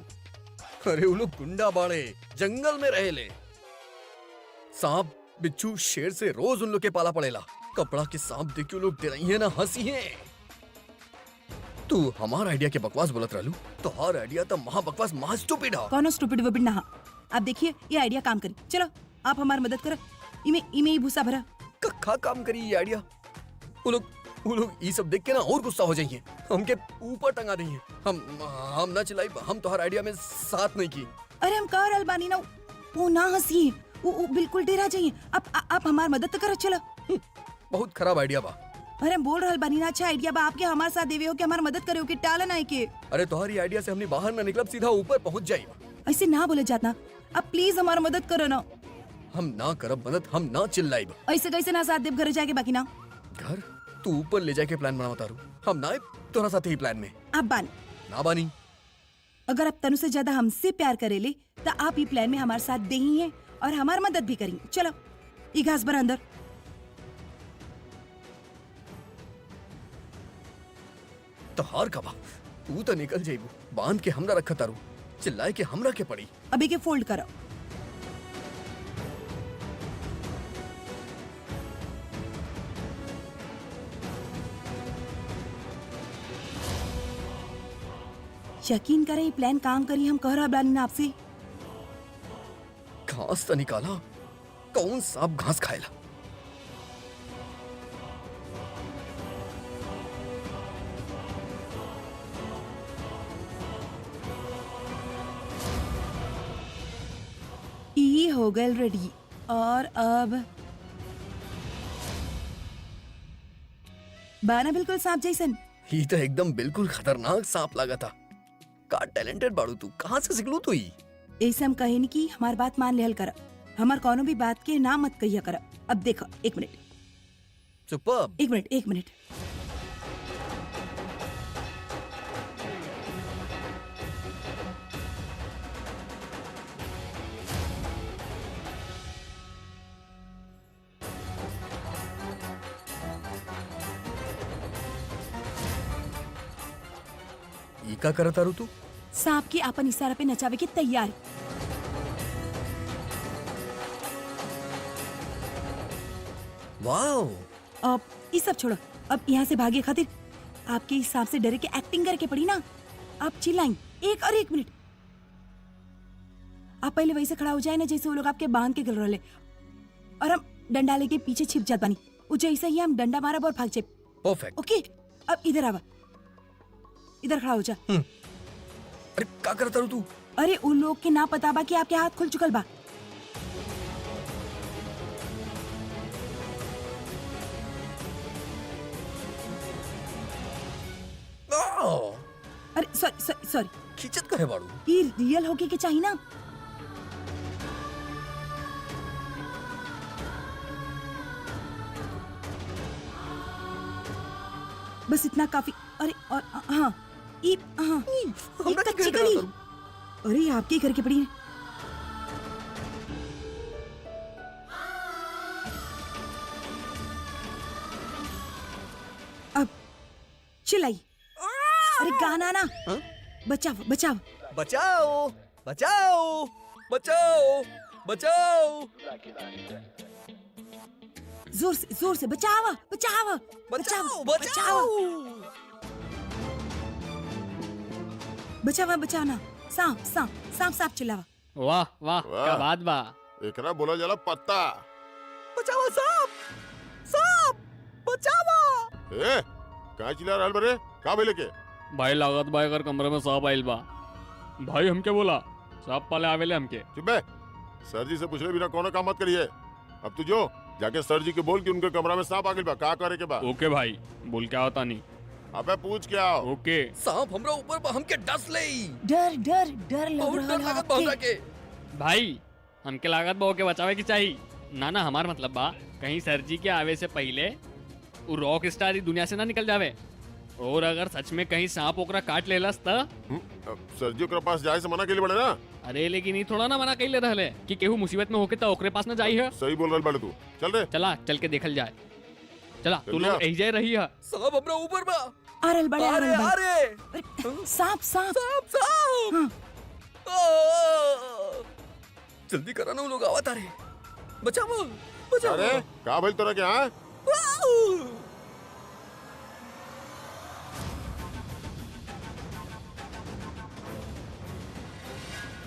अरे वो लोग गुंडा बाड़े, जंगल में रहेले। सांप बिच्छू शेर से रोज उन लोग के पाला पड़ेला। कपड़ा के सांप देख के लोग डराई है ना हंसी है। तू हमारा आइडिया के बकवास बोलत रहलू, तो हर आइडिया तो महा बकवास महा स्टूपिड है। कौन स्टूपिड वुपिड ना। आप देखिए ये आइडिया काम करी, चलो आप हमारी मदद करो। इमे ही भूसा भरा कखा काम करी ये आइडिया। वो लोग ये सब देख के ना और गुस्सा हो जाइए, हमके ऊपर टंगा देंगे। हम ना चिल्लाई, हम तो हर आइडिया में साथ नहीं की। अरे हम कह रहल बानी ना, वो ना हंसी, वो बिल्कुल डरा जाइए। आप हमारी मदद तो करो, चलो। बहुत खराब आइडिया बा। अरे हम बोल रहल बानी ना, अच्छा आइडिया बा, आपके हमारे साथ देवे हो कि हमारी मदद करे हो कि टाला ना के। अरे तुम्हारी आइडिया से हमने बाहर ना निकलब, सीधा ऊपर पहुंच जाए। ऐसे ना बोले जाता, अब प्लीज हमारी मदद करो ना। हम ना करब मदद, हम ना चिल्लाइब। ऐसे कैसे ना साथ देव, घर जाके बाकी ना। घर तू ऊपर ले जाके प्लान बना तारू, हम ना तोरा साथ ही प्लान में। आप बानी ना बानी। अगर आप तनु से ज्यादा हमसे प्यार करेले तो आप ये प्लान में हमारे साथ दे ही हैं और हमारी मदद भी करेंगे। चलो ये घास भर अंदर। तो हार कबा तू तो निकल जाइबू, बांध के हमरा रखा तारू, चिल्लाए के हमरा के पड़ी। अभी के फोल्ड करो। यकीन करें ये प्लान काम करी, हम कह रहा बानी ना आपसे। घास तो निकाला, कौन सांप घास खाएला? ये हो गए रेडी। और अब बाना बिल्कुल सांप जैसन। ही तो एकदम बिल्कुल खतरनाक सांप लगा था। का टैलेंटेड बाड़ू तू, कहाँ से सिखलू तू? ही ऐसे हम कहे नहीं कि हमार बात मान लेहल कर, हमार कोनो भी बात के ना मत कहिया कर। अब देखो एक मिनट, सुपर्ब। एक मिनट। ये का करता रू तू? सांप की आपन इशारा पे नचावे की तैयार। वाओ। अब ये सब छोड़ो, अब यहाँ से भागे खातिर आपके इस सांप से डरे के एक्टिंग करके पड़ी ना। आप चिल्लाएंगे एक मिनट। आप पहले वैसे खड़ा हो जाए ना जैसे वो लोग आपके बांध के गल रहे, और हम डंडा लेके पीछे छिप जात बानी। वो जैसे ही हम डंडा मारब और भाग जाए। परफेक्ट। ओके अब इधर आवा, इधर खड़ा हो जा। अरे का करता रू तू? अरे उन लोग के ना पता बा कि आपके हाथ खुल चुकल बा। अरे सॉरी सॉरी सॉरी, खिचत का है बाड़ू? ये रियल होके के चाहिए ना। बस इतना काफी। अरे और हाँ ये हाँ ये कच्ची कली। अरे ये आपके घर की पड़ी है। अब चिल्लाई। अरे गाना ना। बचाओ बचाओ बचाओ बचाओ बचाओ बचाओ। जोर से बचाओ बचाओ बचाओ बचाओ बचाओ बचाओ ना। सांप सांप सांप सांप चिल्लावा। वाह वाह वाह। क्या बात बा। एकरा बोला जाला पत्ता। बचाओ सांप सांप बचाओ। ए कहाँ चिल्ला रहल बरे? का भइले के? भाई लागत भाई अगर कमरे में सांप आइल बा। भाई हमके बोला सांप पाले आवेले हमके। चुप बे। सर जी से पूछले बिना कोनो काम मत करिए। अब तू जो जाके सर जी के बोल कि उनके कमरा में सांप आ गइल बा, का करे के बा? ओके भाई, बोल क्या होता नहीं। अबे पूछ के आओ। ओके। सांप हमरा ऊपर बा, हमके डस ले। डर डर डर लग बहुत डर रहा लागत बहुरा है। के। भाई हमके लागत बा ओके बचावे की चाहिए। ना ना हमार मतलब बा कहीं सर जी के आवे से पहले वो रॉक स्टार ही दुनिया से ना निकल जावे। और अगर सच में कहीं सांप ओकरा काट लेलस त अब सर जी ओकरा पास जाए से मना के लिए बड़े ना। अरे लेकिन ये थोड़ा ना मना कइले रहले कि केहू मुसीबत में होके त ओकरे पास ना जाई है। सही बोल रहल बड़े तू। चल रे। चला चल के देखल जाए। चला तू चलिए। लोग एहिजे रही है। सांप हमरा ऊपर बा। अरल बड़े अरे अरल बड़े। अरे सांप सांप सांप सांप। हाँ। जल्दी करा ना, वो लोग आवत आ रहे। बचाओ बचाओ। अरे का भइल तोरा के? हाँ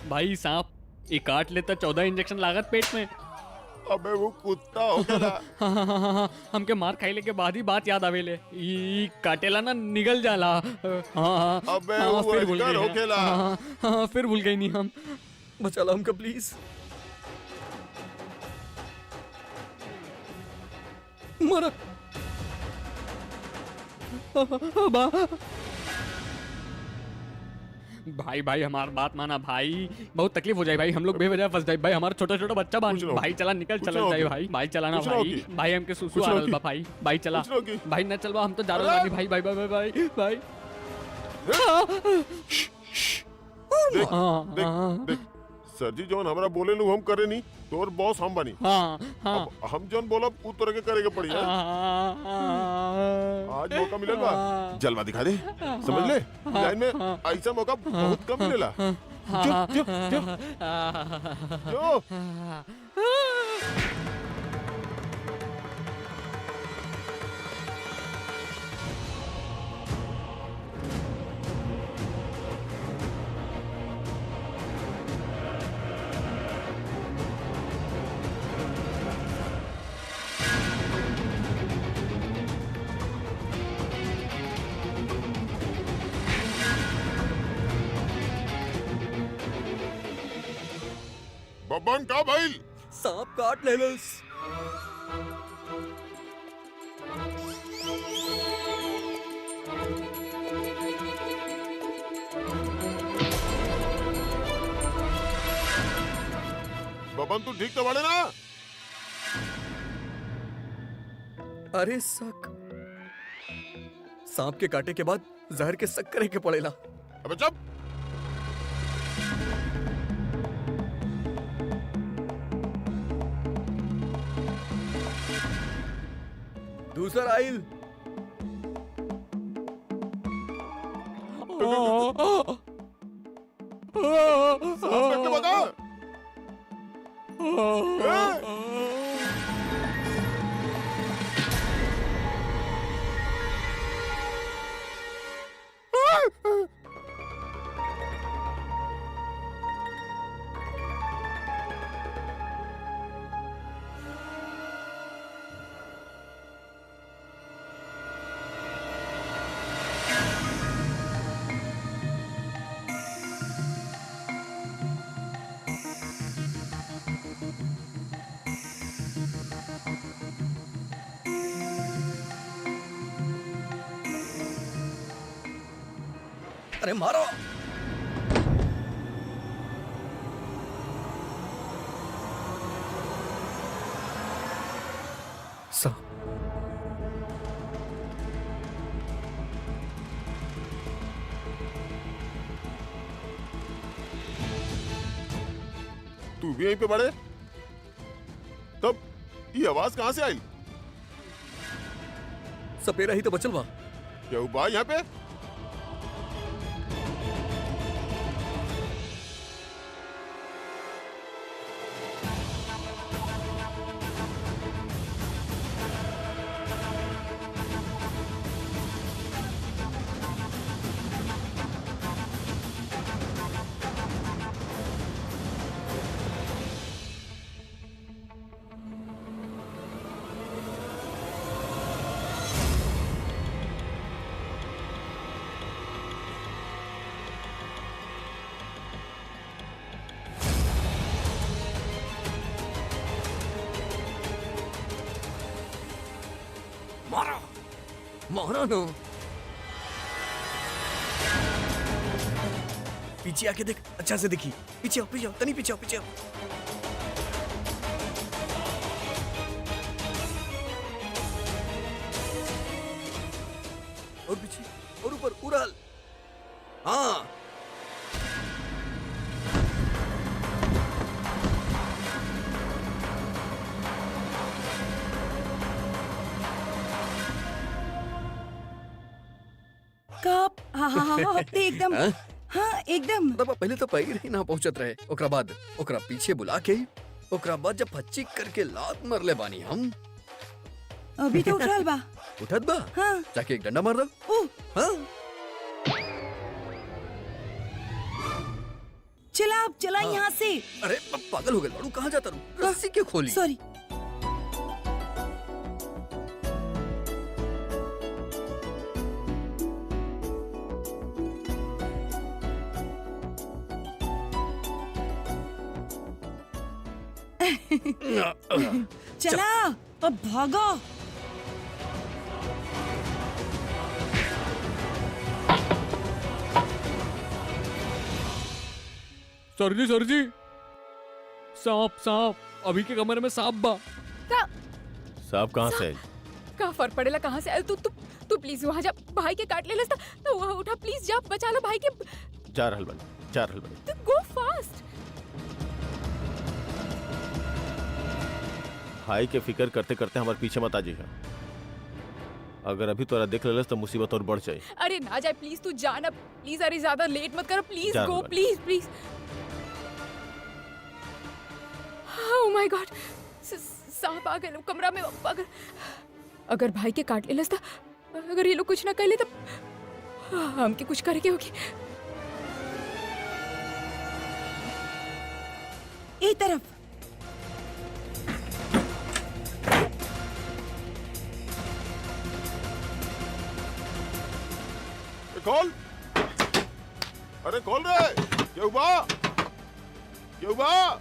भाई सांप ये काट लेता 14 इंजेक्शन लागत पेट में। अबे वो कुत्ता हो गया। हाँ, हमके मार खाइले के बाद ही बात याद आवेले। ई काटेला ना निगल जाला। हाँ, अबे हाँ, वो फिर भूल अजगर गए। होखेला। हाँ, हाँ, फिर भूल गई नहीं हम। बचा ला हमका प्लीज। मरा। भाई भाई हमार बात माना भाई, बहुत तकलीफ हो जाए भाई, हम लोग बेवजह फंस जाए भाई, हमारा छोटा छोटा बच्चा बानी। कुछ ना हो। भाई चला निकल कुछ चला ना हो जाए की। भाई, भाई चलाना कुछ ना हो भाई, की। भाई हमके सुसु कुछ आ ना हो रहल बा की। भाई, भाई चला कुछ ना हो की। भाई न चलवा, हम तो जा रहल अरे! बानी भाई, भाई भाई भाई भाई भाई। देख हाँ, देख हाँ। देख सर जी जोन हमरा बोले नु हम करे नी, तोर बॉस हम बनी। हाँ हाँ अब हम जोन बोलब उ तोरे के करे के पड़ी है। आज मौका मिलल बा, जलवा दिखा दे। समझ ले, लाइन में ऐसा मौका बहुत कम मिलेला। जो जो जो जो। बबन का भाई? सांप काट लेलस। बबन तू ठीक तो बड़े ना? अरे सक, सांप के काटे के बाद जहर के सक करे के पड़ेला। अबे चुप। दूसरा आइल। सांप देख के बता। अरे मारो। सांप। तू भी यहीं पे बड़े? तब ये आवाज कहाँ से आई? सपेरा ही तो बचल बा। क्या बा यहाँ पे? मारो मारो नो। पीछे आके देख, अच्छा से देखी। पीछे आओ, पीछे आओ, तनी पीछे आओ, पीछे आओ। और पीछे और ऊपर, उड़ाल। हाँ कब? हाँ हाँ हाँ हाँ, अब ते एकदम। हाँ? हाँ एकदम। तब पहले तो पैर ही ना पहुंचत रहे, ओकरा बाद ओकरा पीछे बुला के, ओकरा बाद जब फच्ची करके लात मार ले बानी हम। अभी तो उठल बा। उठत बा? हाँ। जाके एक डंडा मार दो। ओह, हाँ चला अब चला हाँ। यहाँ से। अरे पागल हो गए बाड़ू, कहाँ जाता रू? रस्सी क्यों खोली? सॉरी। चला अब भागो। सर जी सांप सांप, अभी के कमरे में सांप बा। सांप कहाँ से आई? का फर्क पड़ेला कहाँ से आए? तू प्लीज वहाँ जा, भाई के काट ले लस्ता तो वहाँ उठा, प्लीज जा, बचा लो भाई के। जा रहल बनी। तू गो फास्ट। भाई के फिक्र करते करते हमारे पीछे मत आ जाइए। अगर अभी तोरा देख लेलस तो मुसीबत और बढ़ जाए। अरे ना जाए प्लीज, तू जा ना प्लीज। अरे ज्यादा लेट मत करो प्लीज, जा गो रहल बानी। Please please. Oh my God, सांप आ गए कमरा में। अगर भाई के काट ले लस्ता, अगर ये लोग कुछ ना कर ले तो हमके कुछ करके होगी। ए तरफ। खोल। अरे खोल रे। क्या हुआ? क्या हुआ?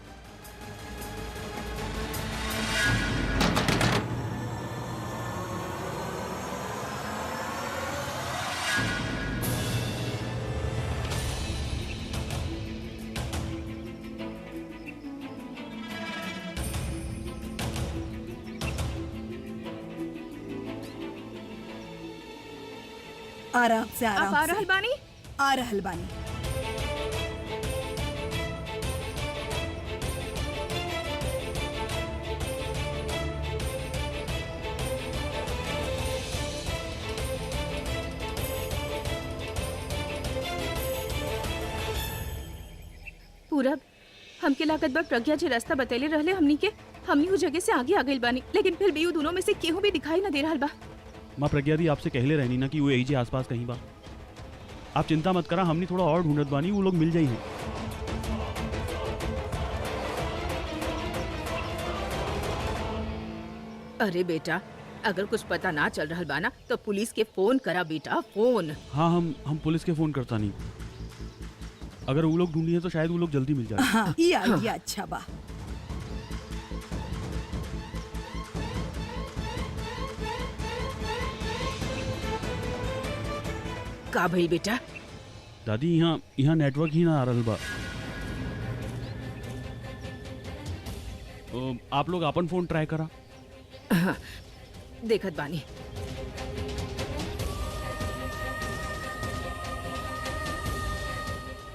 आराम से आप आराम आ से। रहल बानी? आ रहल बानी। पूरब, हमके लागत बा प्रज्ञा जी रास्ता बतैले रहले हमनी उ जगह से आगे आ गइल बानी, लेकिन फिर भी उ दोनों में से केहू भी दिखाई ना दे रहल बा। माँ प्रज्ञा दी आपसे कहले रहनी ना कि वो यही जे आसपास कहीं बा। आप चिंता मत करा, हमनी थोड़ा और ढूंढत बानी, वो लोग मिल जाई हैं। अरे बेटा, अगर कुछ पता ना चल रहा बाना तो पुलिस के फोन करा बेटा, फोन। हाँ हम पुलिस के फोन करता नहीं। अगर वो लोग ढूंढी है तो शायद वो लोग जल्दी मिल जाए। हाँ, ये आइडिया अच्छा बा। का भइल बेटा? दादी यहाँ यहाँ नेटवर्क ही ना आ रहल बा। आप लोग अपन फोन ट्राई करा। हाँ, देखत बानी।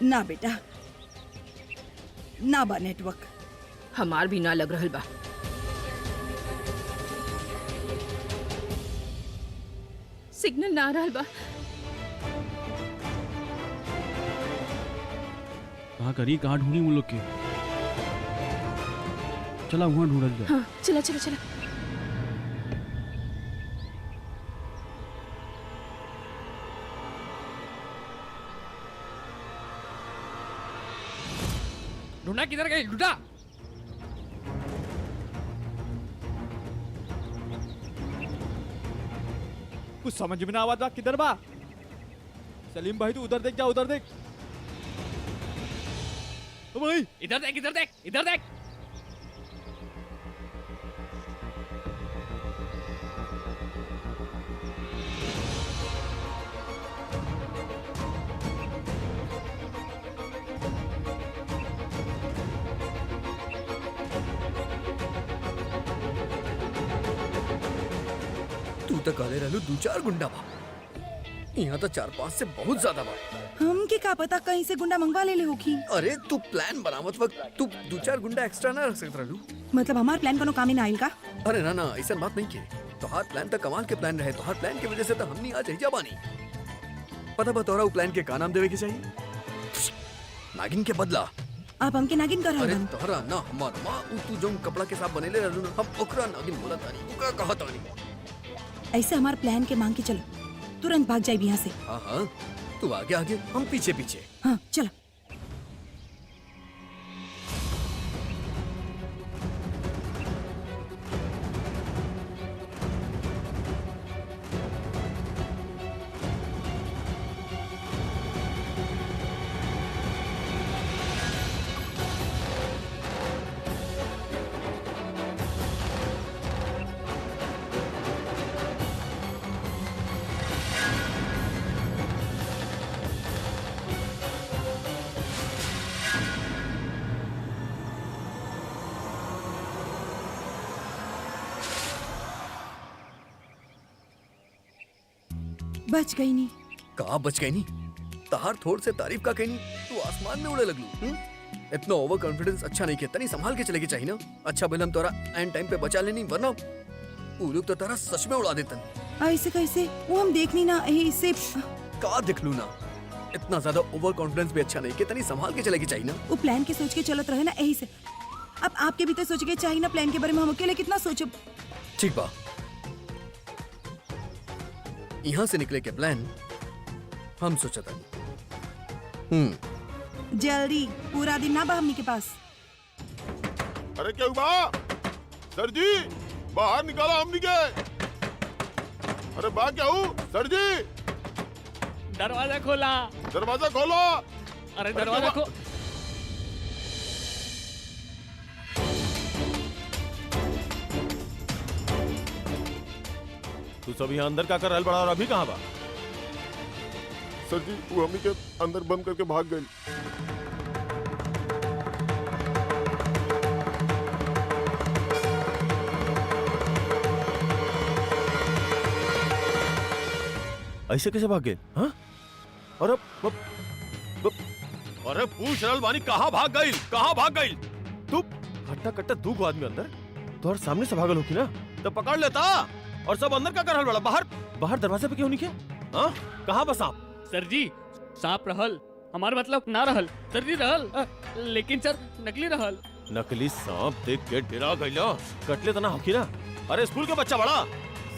ना बेटा, ना बा नेटवर्क। हमार भी ना लग रहल बा। सिग्नल ना आ रहल बा। कहाँ करी, कहाँ ढूंढी उन लोग के? चला वहाँ ढूंढल जाए। हाँ, चला चला चला। ढूंढा किधर गई? ढूंढा। कुछ समझ में ना आवाज बा, किधर बा? सलीम भाई तू उधर देख, जा उधर देख। ओ भाई इधर देख, इधर देख, इधर देख। तू तो काले रहलू 2-4 गुंडा बा, यहाँ तो 4-5 से बहुत ज्यादा बा। हम के का पता कहीं से गुंडा मंगवा ले होखी। अरे तू प्लान बनावत वक्त तू 2-4 गुंडा एक्स्ट्रा ना रख सकत रहलू। मतलब हमार प्लान कोनो काम ही ना आइल का? अरे ना ना, ऐसा बात नहीं के। तोहार प्लान तो कमाल के प्लान रहे। तोहार प्लान की वजह से तो हमनी आज हिजा बानी। पता बा तोहरा उ प्लान के का नाम देवे के चाहिए? नागिन के बदला। आप हमके नागिन कर अरे रहल बानी। तोहरा ना हमार माँ तू जो कपड़ा के साथ बनेले रहलू ना, हम ओकरा नागिन बोला तानी, ओकरा कहा तानी। ऐसे हमार प्लान के मांग के चलो, तुरंत भाग जाए यहाँ से। हाँ हाँ, तू आगे आगे, हम पीछे पीछे। हाँ चलो। बच गई नहीं। कहा बच गई नहीं? तहार थोड़ से तारीफ का कहनी तू आसमान में उड़े लगलू। इतना ओवर कॉन्फिडेंस अच्छा नहीं किया, तनी संभाल के चले के चाहिए ना। अच्छा भले हम तोरा एंड टाइम पे बचा लेनी, वरना वो लोग तो तारा सच में उड़ा देतन। ऐसे कैसे? वो हम देखनी ना, यही से का दिख लू ना। इतना ज्यादा ओवर कॉन्फिडेंस भी अच्छा नहीं किया, तनी संभाल के चले के चाहिए ना। वो प्लान के सोच के चलत रहे ना, यही से। अब आपके भी तो सोच के चाहिए ना प्लान के बारे में। हम अकेले कितना सोचब? ठीक बा, यहाँ से निकले के प्लान हम सोचा था। जल्दी, पूरा दिन ना बा हमनी के पास। अरे क्या हुआ? सर जी बाहर निकाला हमनी के। अरे बा क्या हूँ? सर जी दरवाजा खोला। दरवाजा खोलो। अरे दरवाजा खो। तू सब यहाँ अंदर का कर रहल बड़ा और अभी कहाँ बा? सर जी वो हमनी के अंदर बंद करके भाग गई। ऐसे कैसे भाग गए? हाँ? अरे अरे पूछ रहल बानी कहाँ भाग गई? कहाँ भाग गई? तू हट्टा कट्टा दू गो आदमी अंदर तोहर सामने से भागल होकी ना, तो पकड़ लेता। और सब अंदर का कर रहल बड़ा? बाहर बाहर दरवाजे पे क्यों नहीं किया? हाँ? कहाँ बस आप? सर जी सांप रहल, हमार मतलब ना रहल। सर जी रहल, लेकिन सर नकली रहल। नकली सांप देख के डरा गइला, कटले तना होकी ना। अरे स्कूल के बच्चा बड़ा।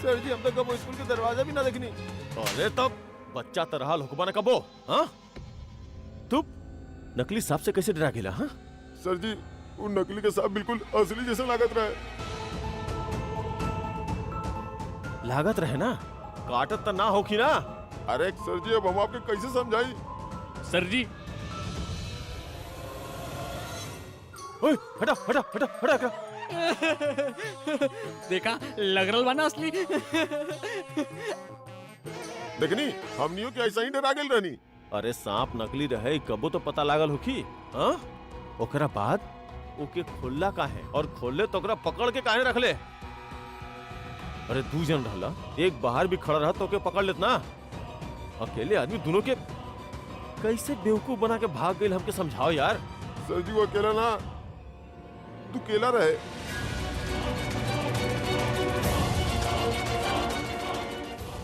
सर जी हम तो कब स्कूल के दरवाजा भी ना देखनी। अरे तब बच्चा तो रहा हुक्मा ना कबो। हाँ? तू नकली सांप से कैसे डरा गेला? हाँ? सर जी वो नकली के सांप बिल्कुल असली जैसा लागत रहे। लागत रहे ना, काटत तो ना होकी ना। अरे सर जी अब हम आपके कैसे समझाई? सर जी ओए हटा हटा हटा हटा कर। देखा लग रहा बना असली। देखनी हमनियों के ऐसा ही डरा गेल रहनी। अरे सांप नकली रहे कबो तो पता लागल होखी। हाँ ओकरा बाद ओके खोलला काहे और खोलले तो ओकरा पकड़ के काहे रखले? अरे दू जन रहला, एक बाहर भी खड़ा रहा तो ओके पकड़ लेत ना। अकेले आदमी दोनों के कैसे बेवकूफ बना के भाग गए हमके समझाओ यार। सर जी वो अकेला ना, तू अकेला रहे।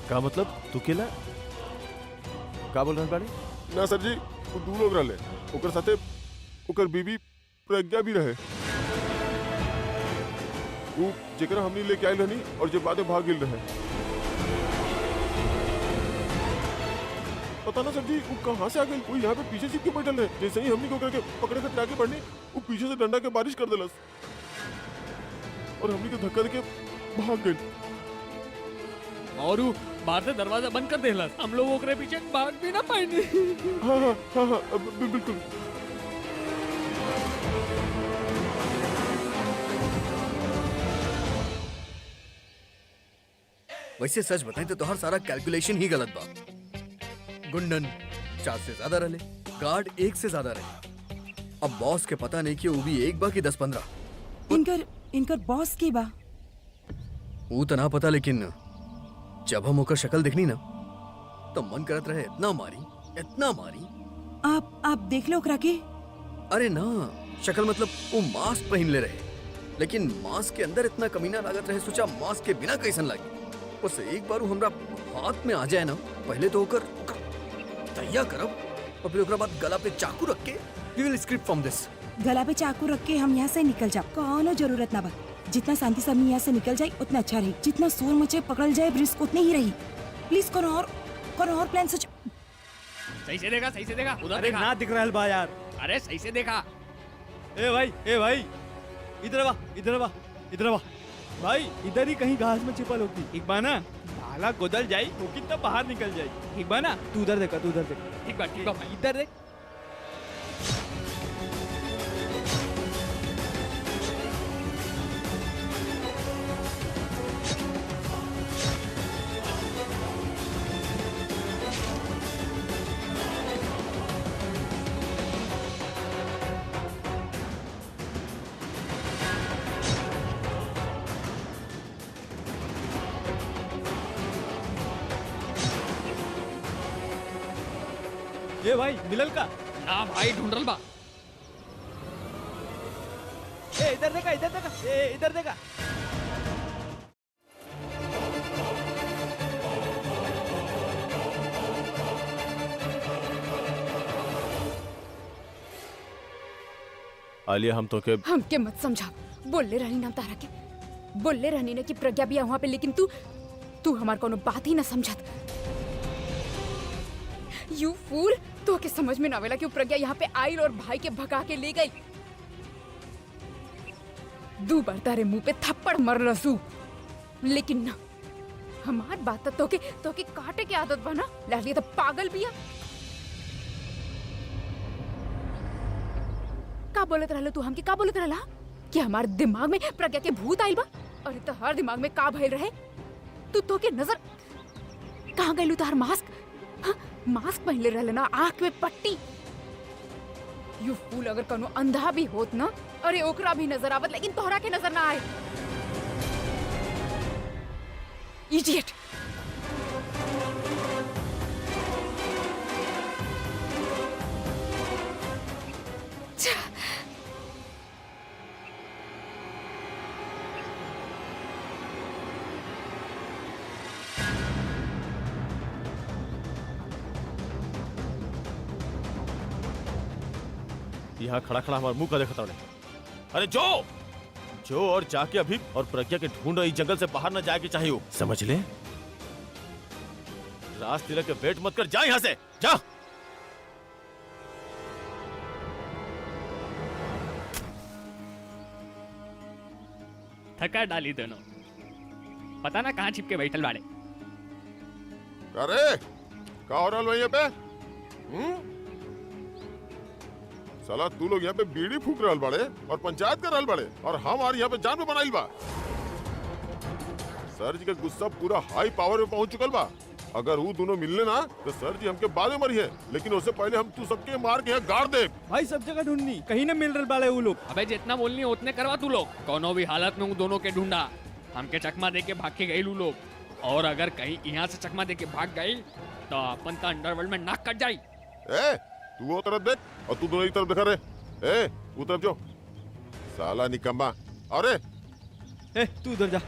का मतलब तू अकेला? का बोल रहे बाड़े? ना सर जी वो दू लोग रहले, ओकर साथे ओकर बीबी प्रज्ञा भी रहे। वो जेकरा हमनी लेके आइल रहनी और जे बादे भाग गेल रहे। पता ना सर जी वो कहाँ से आ गई। वो यहाँ पे पीछे से क्यों बैठल है? जैसे ही हमनी को करके पकड़े के आगे बढ़नी, वो पीछे से डंडा के बारिश कर देलस और हमनी को धक्का देके भाग गई। और वो बाहर से दरवाजा बंद कर देला, हम लोग ओकरे पीछे भाग भी ना पाएंगे। हाँ हाँ हाँ हाँ बिल्कुल। वैसे सच बताएं तो तोहर सारा कैलकुलेशन ही गलत बा। गुंडन 4 से ज्यादा रहे, गार्ड 1 से ज्यादा रहे। अब बॉस के पता नहीं कि वो भी 1 बा कि 10-15। इनकर बॉस की बा वो तो ना पता, लेकिन जब हम ओकर शक्ल देखनी ना तो मन करत रहे इतना मारी। आप देख लो ओकरा के। अरे ना, शक्ल मतलब वो मास्क पहन ले रहे, लेकिन मास्क के अंदर इतना कमीना लागत रहे। सोचा मास्क के बिना कैसन लागी। बस एक बार वो हमरा हाथ में आ जाए ना, पहले तो ओकर तैयार करब और फिर ओकरा बाद गला पे चाकू रख के वी विल स्क्रिप्ट फ्रॉम दिस। गला पे चाकू रख के हम यहाँ से निकल जाओ, कोनो जरूरत ना बा। जितना शांति से हम यहाँ से निकल जाए उतना अच्छा रही। जितना शोर मचे पकड़ जाए रिस्क उतने ही रही। प्लीज कोनो और प्लान सोच। सही से देखा उधर अरे देखा। ना दिख रहा है बा यार। अरे सही से देखा। ए भाई इधर वा भाई, इधर ही कहीं घास में छिपल होगी। एक बार ना भाला गोदल जाई तो कितना बाहर निकल जाई। एक बार ना तू उधर देखा। ठीक बा भाई। इधर देख। ये भाई मिलल का ना भाई ढूंढल बा। इधर देखा इधर देखा। आलिया हम तो के हमके मत समझा। बोलले रहनी ना तारा के, बोलले रहनी ना कि प्रज्ञा भी है वहाँ पे, लेकिन तू हमार कोनो बात ही ना समझत। यू फूल, तो के समझ में ना आवेला कि प्रज्ञा यहाँ पे आई और भाई के भगा के ले गई। 2 बार तारे मुंह पे थप्पड़ मरलसू, लेकिन ना हमार बात तो के काटे के आदत बना। लालिया तो पागल बिया। का बोलत रहलो तू हमके? का बोलत रहला कि हमार दिमाग में प्रज्ञा के भूत आइल बा? अरे तो हर दिमाग में का भइल रहे? तू के नजर कहाँ गइलू? तार मास्क, हाँ मास्क पहनले रहले ना, आँख में पट्टी। यू फूल, अगर कनो अंधा भी होत ना, अरे ओकरा भी नजर आवत, लेकिन तोहरा के नजर ना आए। इडियट। यहाँ खड़ा हमारे मुंह का देखता उन्हें। अरे जो और जाके अभी और प्रज्ञा के ढूंढ इस जंगल से बाहर न जाए के चाहिए, समझ ले। रास तिलक के वेट मत कर, जा यहाँ से जा। थका डाली दोनों, पता ना कहाँ छिपके बैठल बाड़े। अरे का हो रहा है पे? साला तू लोग यहाँ पे बीड़ी फूक रहल बाड़े और पंचायत कर रहल बाड़े और हमारे यहाँ पे जान पे बनाइल बा। सर जी का गुस्सा पूरा हाई पावर में पहुंच चुकल बा। अगर वो दोनों मिलने ना तो सर जी हमके बाद में मरी है, लेकिन उससे पहले हम तू सबके मार के यहाँ गाड़ दे। भाई सब जगह ढूंढनी, कहीं ना मिल रहे बाले वो लोग। अबे जितना बोलनी उतने करवा तू लोग। कोनो भी हालत में उन दोनों के ढूंढा, हमके चकमा दे के भाग के गई लू लोग। और अगर कहीं यहाँ से चकमा दे के भाग गई तो अपन का अंडरवर्ल्ड में नाक कट जाई। ए, तू वो तरफ देख और तू दोनों की तरफ देखा रहे। ए, वो तरफ जो साला निकम्मा। अरे ए, तू उधर जा।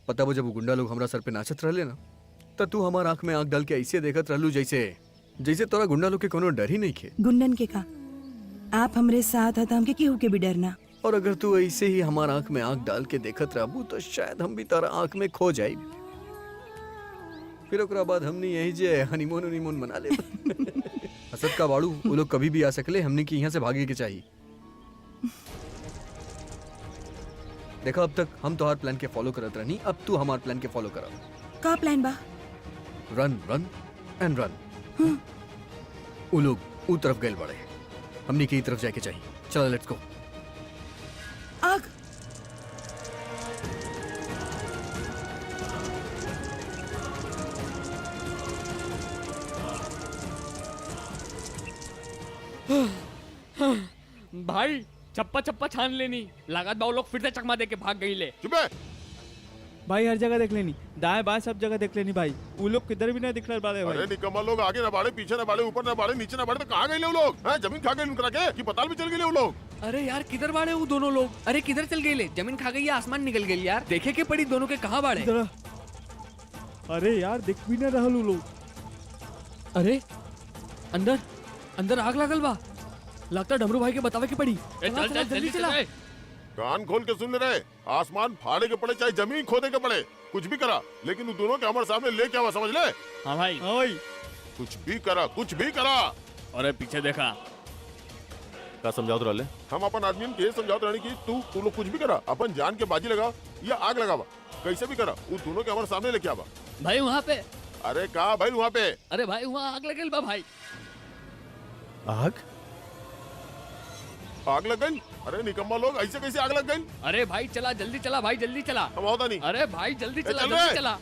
पता वो जब वो गुंडा लोग हमरा सर पे नाचत रहले ना, तब तू हमार आंख में आंख डाल के ऐसे देखत रहलू जैसे जैसे तोरा गुंडा लोग के कोनो डर ही नहीं खे। गुंडन के का आप हमरे साथ हता, हमके केहू के भी डरना। और अगर तू ऐसे ही हमार आंख में आंख डाल के देखत रहबू तो शायद हम भी तारा आंख में खो जाई। फिर ओकरा बाद हमनी यही जे हनीमून मना ले। हसद का बाड़ू, वो लोग कभी भी आ सकले, हमनी की यहाँ से भागे के चाहिए। देखा अब तक हम तोहार प्लान के फॉलो करत रहनी, अब तू हमार प्लान के फॉलो करा। का प्लान बा? रन रन एंड रन। वो लोग ऊ तरफ गए बड़े, हमनी की तरफ जाके चाहिए। चलो लेट्स गो। आग भाई चप्पा चप्पा छान लेनी, लागत बा वो लोग फिर से चकमा दे के भाग गई ले। चुप है। भाई हर जगह देख लेनी, दाएं बाएं सब जगह देख लेनी भाई। वो लोग किधर भी नहीं दिख रहे बाले भाई। अरे निकम्मा लोग आगे ना बढ़े, पीछे ना बढ़े, ऊपर ना बढ़े, नीचे ना बढ़े, तो कहाँ गए वो लोग? हैं, जमीन खा गए उनकरा के कि पताल भी चल गए वो लोग? अरे यार किधर बाड़े वो दोनों लोग? अरे किधर चल गए ले? जमीन खा गई या आसमान निकल गई यार? देखे के पड़ी दोनों के कहाँ बाड़े? अरे यार दिख भी ना रहल वो लोग। अरे अंदर अंदर आग लगल बा, लगता डमरू भाई के बतावे के पड़ी। चल चल जल्दी चला। कान खोल के सुन ले रहे, आसमान फाड़े के पड़े चाहे जमीन खोदे के पड़े, कुछ भी करा, लेकिन उन दोनों के हमारे सामने लेके आवा, समझ ले? हाँ भाई। हाँ भाई कुछ भी करा, कुछ भी करा। अरे पीछे देखा। का समझाओ रहले? हम अपन आदमी के समझाते रहने की तू लोग कुछ भी करा, अपन जान के बाजी लगा या आग लगावा, कैसे भी करा, उन दोनों के हमारे सामने लेके आवा। भाई वहाँ पे। अरे कहा भाई वहाँ पे? अरे भाई वहाँ आग लगल बा भाई। आग? आग लग गई? अरे निकम्मा लोग ऐसे कैसे आग लग गई? अरे भाई चला, जल्दी चला भाई, जल्दी चला। हम होता नहीं। अरे भाई जल्दी चला, चल जल्दी रहे। चला।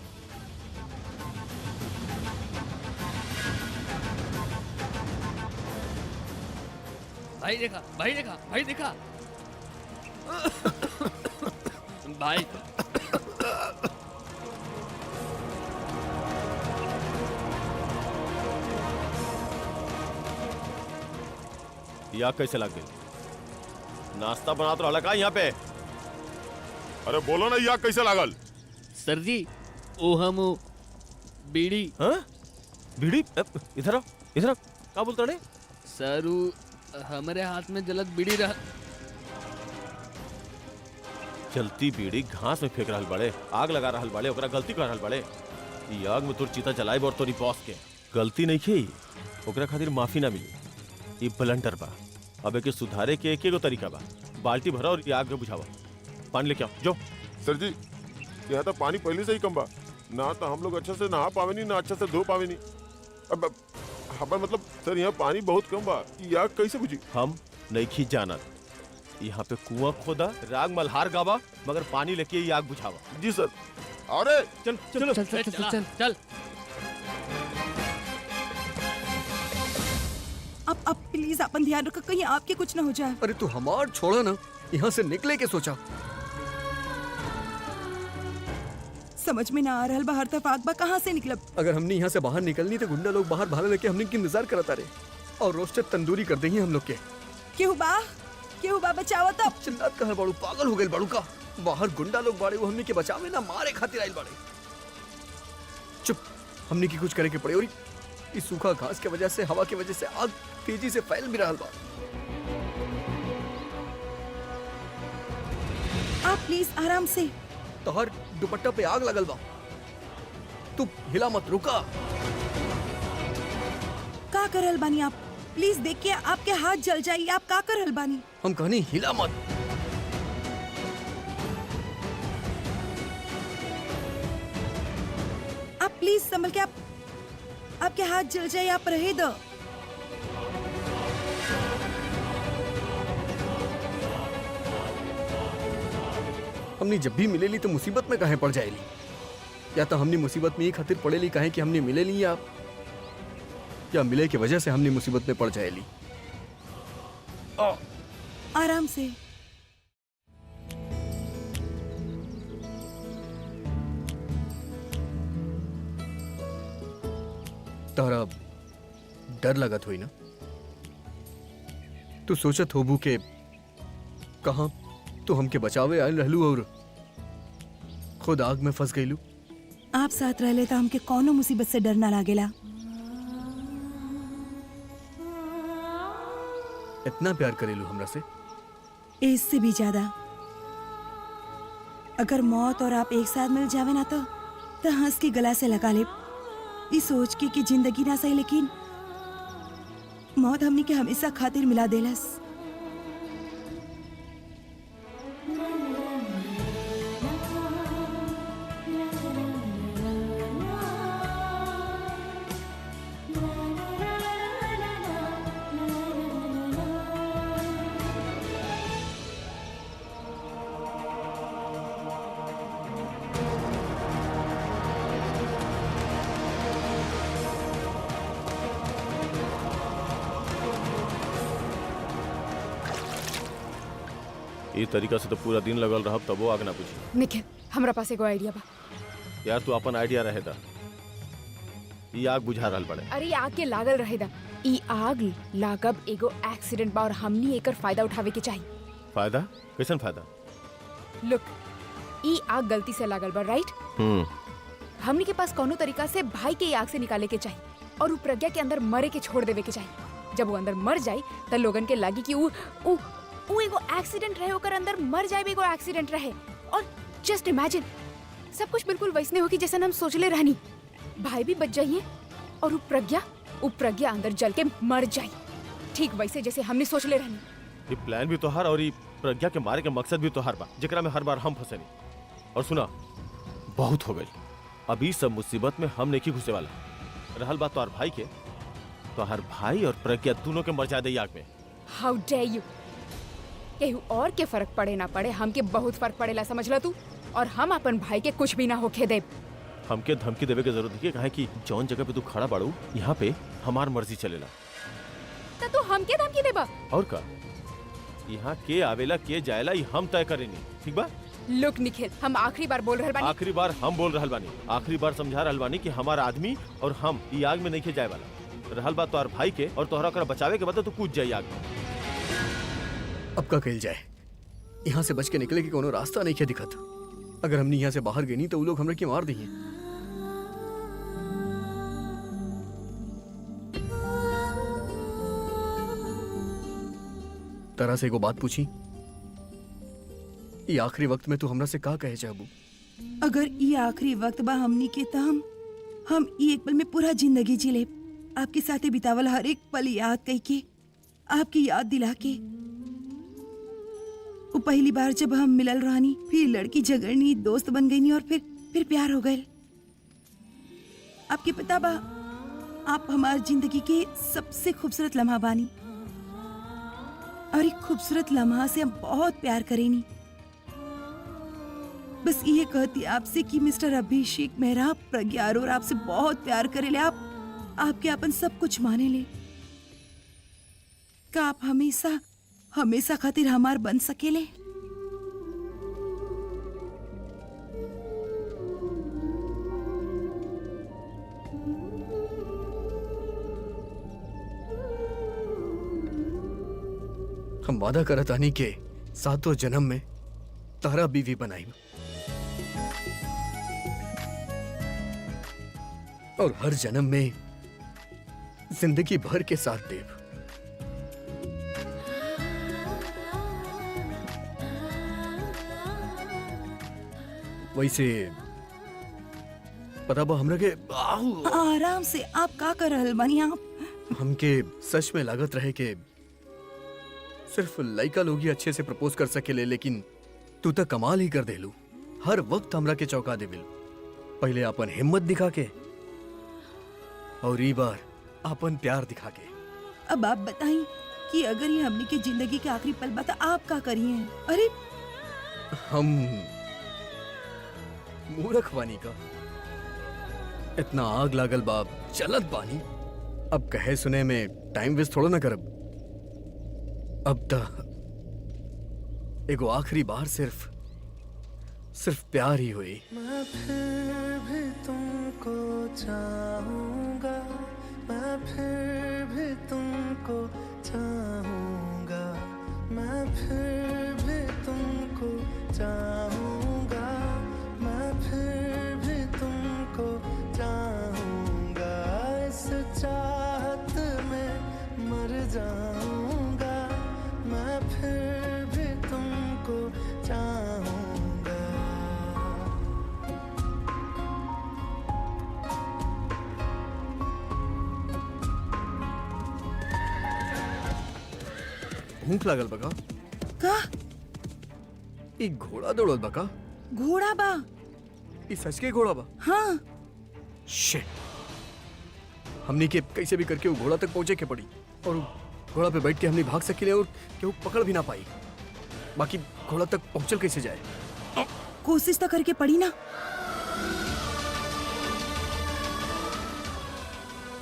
भाई देखा, भाई देखा, भाई देखा। भाई ये आग कैसे लग गई? नाश्ता बना तो रहा यहाँ पे। अरे बोलो ना, ये आग कैसे लागल? सर जी ओ हम बीड़ी। हाँ बीड़ी? इधर आओ, इधर आओ। क्या बोलता रे? सर हमारे हाथ में जलत बीड़ी रहा। चलती बीड़ी घास में फेंक रहल बड़े, आग लगा रहल बड़े, ओकरा गलती कर रहल बड़े। ये आग में तोर चीता जलाए और तोरी बॉस के गलती नहीं की, ओकरा खातिर माफी ना मिली। ये ब्लंडर बा, अब एके सुधारे के एक तरीका बा। बाल्टी भरा और ये आग में बुझावा। पानी लेके आओ जो। सर जी यहाँ तो पानी पहले से ही कम बा ना, तो हम लोग अच्छे से नहा पावे नहीं, ना अच्छे से धो पावे नहीं। अब हमारा मतलब सर यहाँ पानी बहुत कम बा, ये आग कैसे बुझी? हम नहीं खी जानत, यहाँ पे कुआं खोदा, राग मल्हार गावा, मगर पानी लेके ये आग बुझावा। जी सर। अरे चल चलो चल चल चल चल चल। अब प्लीज अपन ध्यान रखो, कहीं आपके कुछ ना हो जाए। अरे तू हमार छोड़ा ना, यहाँ से निकले के सोचा। समझ में ना आ रहल बा, हर तरफ आग बा, कहाँ से निकलब? अगर हमने यहाँ से बाहर निकलनी तो गुंडा लोग बाहर भाला लेके हमने की इंतजार करता रहे और रोस्टेड तंदूरी कर देंगे हम लोग के। केहू बा बचाओ तब। चिल्लात कहर बाड़ू, पागल हो गए बाड़ू का? बाहर गुंडा लोग बाड़े, वो हमने के बचावे ना मारे खातिर आइल बाड़े। चुप, हमने की कुछ करे के पड़े और इस सूखा घास के वजह से, हवा की वजह से आग तेजी से फैल भी रहल बा। आप प्लीज आराम से। तोहर दुपट्टा पे आग लगल बा, तू हिला मत, रुका। का करल बानी आप? प्लीज देखिए, आपके हाथ जल जाइए, आप का करल बानी? हम कहनी हिला मत। आप प्लीज संभल के, आप आपके हाथ जल जाए, आप रहे दो। हमने जब भी मिलेली तो मुसीबत में काहे पड़ जाएली, या तो हमने मुसीबत में ही खातिर पड़ेली काहे कि हमने मिलेली, या मिले की वजह से हमने मुसीबत में पड़ जाएली। आराम से। तारा डर लगत हुई ना? तू सोचत होबू के कहा तू हमके बचावे आयल रहलू और खुद आग में फंस गईलू। आप साथ रह लेता हमके कौनो मुसीबत से डर ना लागेला। इतना प्यार करेलू हमरा से? इससे भी ज्यादा। अगर मौत और आप एक साथ मिल जावे ना तो हंस के गला से लगा ले, इस सोच के कि जिंदगी ना सही लेकिन मौत हमनी के हमेशा खातिर मिला देलस। ये तरीका से तो पूरा दिन लगल रहा, तब वो आग ना पूछी। निखिल, हमरा पास एगो आइडिया बा। यार तू अपन आइडिया रहे था, ये आग बुझा रहल पड़े। अरे आग के लागल रहेदा, ई आग लागब एगो एक्सीडेंट बा और हमनी एकर फायदा उठावे के चाहिए। फायदा? कैसन फायदा? लुक, ई आग गलती से लागल बा, राइट? हमनी के पास कोनो तरीका से भाई के ई आग से निकाले के चाहिए और उ प्रज्ञा के अंदर मरे के छोड़ देवे के चाहिए। जब वो अंदर मर जाए त लोगन के लागी कि उ एगो एक्सीडेंट रहे, ओकर अंदर मर जाए एगो एक्सीडेंट रहे। और जस्ट इमेजिन, सब कुछ बिल्कुल वैसने होगी जैसे हम सोचले रहनी। भाई भी बच जाइए और उ प्रज्ञा अंदर जल के मर जाए, ठीक वैसे जैसे हमने सोचले रहनी। ये प्लान भी तोहार और ये प्रज्ञा के मारे के मकसद भी तोहार बा, जेकरा में हर बार हम फंसे नहीं। और सुना, बहुत हो गई, अभी सब मुसीबत में हम नहीं घुसे वाला। रहल बात तोहार भाई के, तोहार भाई और प्रज्ञा दोनों के मर जाए आग में। हाउ डेयर यू! केहू और के फर्क पड़े ना पड़े, हमके बहुत फर्क पड़ेला, समझला तू? और हम अपन भाई के कुछ भी ना होके देब। हमके धमकी देवे के जरूरत है काहे कि जौन जगह पे तू खड़ा बाड़ू यहाँ पे हमार मर्जी चलेला। तो तू हमके धमकी देबा? और का, यहाँ के आवेला के जाएला ये हम तय करेनी, ठीक बा? लुक निखिल, हम आखिरी बार बोल रहल बानी। आखिरी बार हम बोल रहल बानी, आखिरी बार समझा रहल बानी कि हमारा आदमी और हम ई आग में नहीं के जाए वाला। रहल बात तोहर भाई के और तोहरा कर बचावे के बाद तू कूद जाई आग में। अब का कहिल जाए, यहाँ से बच के निकले के कोनो रास्ता नहीं के दिखत। अगर हमने यहाँ से बाहर गई नहीं तो वो लोग हमरा के मार दिए। तरह से एगो बात पूछी, ये आखिरी वक्त में तू हमरा से का कहे चाहबू? अगर ये आखिरी वक्त बा हमनी के त हम ये एक पल में पूरा जिंदगी जी ले, आपके साथे बितावल हर एक पल याद कई के, आपकी याद दिला के। वो पहली बार जब हम मिलल रहनी, फिर लड़की झगड़नी, दोस्त बन गई और फिर प्यार हो गए। आपके पता बा, आप हमारी जिंदगी के सबसे खूबसूरत लम्हा बानी और एक खूबसूरत लम्हा से हम बहुत प्यार करेनी। बस ये कहती आपसे कि मिस्टर अभिषेक मेहरा, प्रज्ञा अरोरा आपसे बहुत प्यार करेले, आपके अपन सब कुछ माने ले। का आप हमेशा हमेशा खातिर हमार बन सकेले? हम वादा करत आनी के सातों जन्म में तारा बीवी बनाई और हर जन्म में जिंदगी भर के साथ देव। वैसे पता बा हमरा के आराम से, आप का कर रहल बानी? आप हमके सच में लागत रहे के सिर्फ लड़का लोग ही अच्छे से प्रपोज कर सकेले, लेकिन तू तो कमाल ही कर देलू। हर वक्त हमरा के चौंका देविल। पहले अपन हिम्मत दिखा के और ई बार अपन प्यार दिखा के। अब आप बताइए कि अगर ये हमने की जिंदगी के आखिरी पल बता आप क्या करिए? अरे हम मूर्ख बानी का, इतना आग लागल बाप चलत बानी, अब कहे सुने में टाइम वेस्ट थोड़ा ना करब। अब तक एगो आखिरी बार सिर्फ प्यार ही हुई। मैं फिर भी तुमको चाहूंगा, मैं फिर भी तुमको चाहूंगा, मैं फिर भी तुमको चाहूंगा, मैं फिर भी तुमको चाहूंगा, इस चाहत में मर जाऊंगा, मैं फिर भी तुमको चाहूंगा। भूख लागल बका का ई घोड़ा दौड़ल बका। घोड़ा बा? ई सच के घोड़ा बा? हाँ। शिट, हमनी के कैसे भी करके वो घोड़ा तक पहुंचे के पड़ी और घोड़ा पे बैठ के हमने भाग सके और केहू पकड़ भी ना पाई। बाकी घोड़ा तक पहुंचल कैसे जाए? कोशिश तो करके पड़ी ना।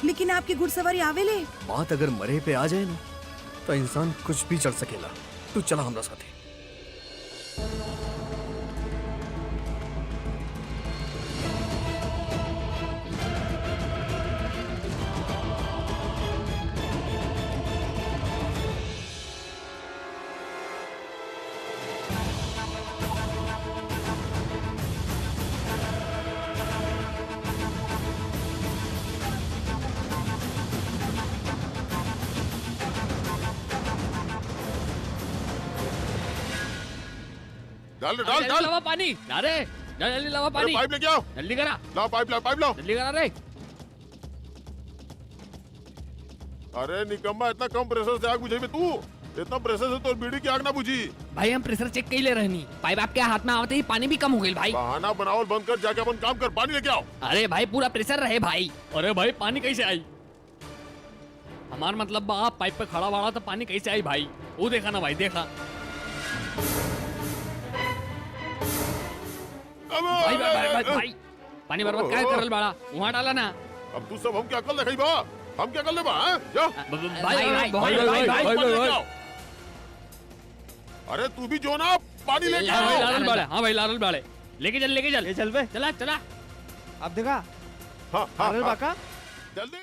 लेकिन आपकी घुड़सवारी आवेले? बात अगर मरे पे आ जाए ना तो इंसान कुछ भी चढ़ सकेला। तू चला हमरा साथे। डाल डाल डाल लावा पानी, अरे जल्दी लावा पानी। पाइप लेके आओ, जल्दी करा। लाओ पाइप लाओ जल्दी करा रे। अरे निकम्मा, इतना कम प्रेशर से आग बुझाई में तू? इतना प्रेशर से तो बीड़ी की आग ना बुझी। भाई हम प्रेशर चेक कर ले रहनी, पाइप आपके हाथ में आवते ही पानी भी कम हो गई भाई। बहाना बनावल बंद कर, जाके अपन काम कर, पानी लेके आओ। अरे भाई पूरा प्रेशर रहे भाई। अरे भाई पानी कैसे आई? हमार मतलब आप पाइप पे खड़ा वाला तो पानी कैसे आई भाई? वो देखा ना भाई, देखा भाई भाई पानी बर्बाद काय करल बाड़ा? वहाँ डाला ना। अब तू सब हम क्या अकल दिखाई बा? हम क्या कर ले बा? जा भाई अरे तू भी जो ना पानी लेके आओ। लारल बाड़े, हाँ भाई लारल बाड़े, लेके चल ले चल बे, चला चला। अब देखा हाँ अरे बाका जल्दी।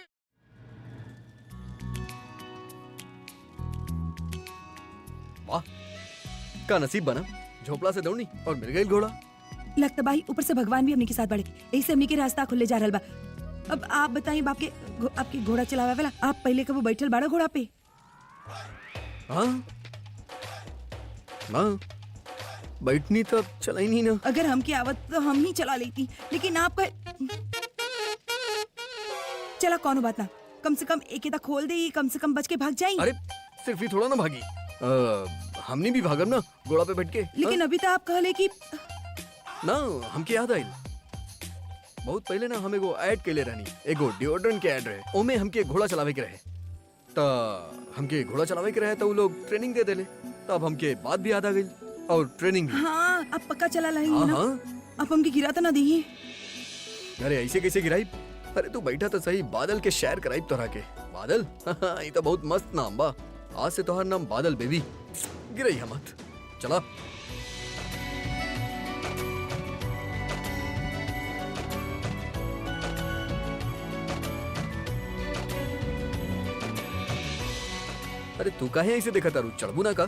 वाह, का नसीब बना, झोपड़ा से दौड़नी और मिल गई घोड़ा। लगता भाई ऊपर से भगवान भी हमने के साथ बढ़े, यही से हमने के रास्ता खुले जा रहल बा। अब आप बताइए आपके घोड़ा चलावे वाला, आप पहले कब बैठल बाड़ा घोड़ा पे? हाँ हाँ, बैठनी तो चला ही नहीं ना। अगर हमकी आवत तो हम ही चला लेती, लेकिन आप चला कौन बात ना, कम से कम एक खोल दे, कम से कम बच के भाग जाए। अरे सिर्फ ही थोड़ा ना भागी, हमने भी भागम ना घोड़ा पे बैठ के। लेकिन अभी तो आप कहले कि ना हमके याद आई, बहुत पहले ना हम एगो ऐड के ले रहनी, एगो डिओड्रेंट के ऐड रहे, ओमे हमके घोड़ा चलावे के रहे, तो हमके घोड़ा चलावे के रहे तो वो लोग ट्रेनिंग दे देले, तब हमके बात भी याद आ गई और ट्रेनिंग भी। हाँ अब पक्का चला लाई हाँ, ना। हाँ। अब हमके गिरा तो ना दी। अरे ऐसे कैसे गिराई? अरे तू बैठा तो सही, बादल के शेयर कराई तोरा के। बादल ये तो बहुत मस्त नाम बा, आज से तोहर नाम बादल बेबी। गिरई हम मत, चला। अरे तू काहे ऐसे देखा तारू, चढ़बू ना का?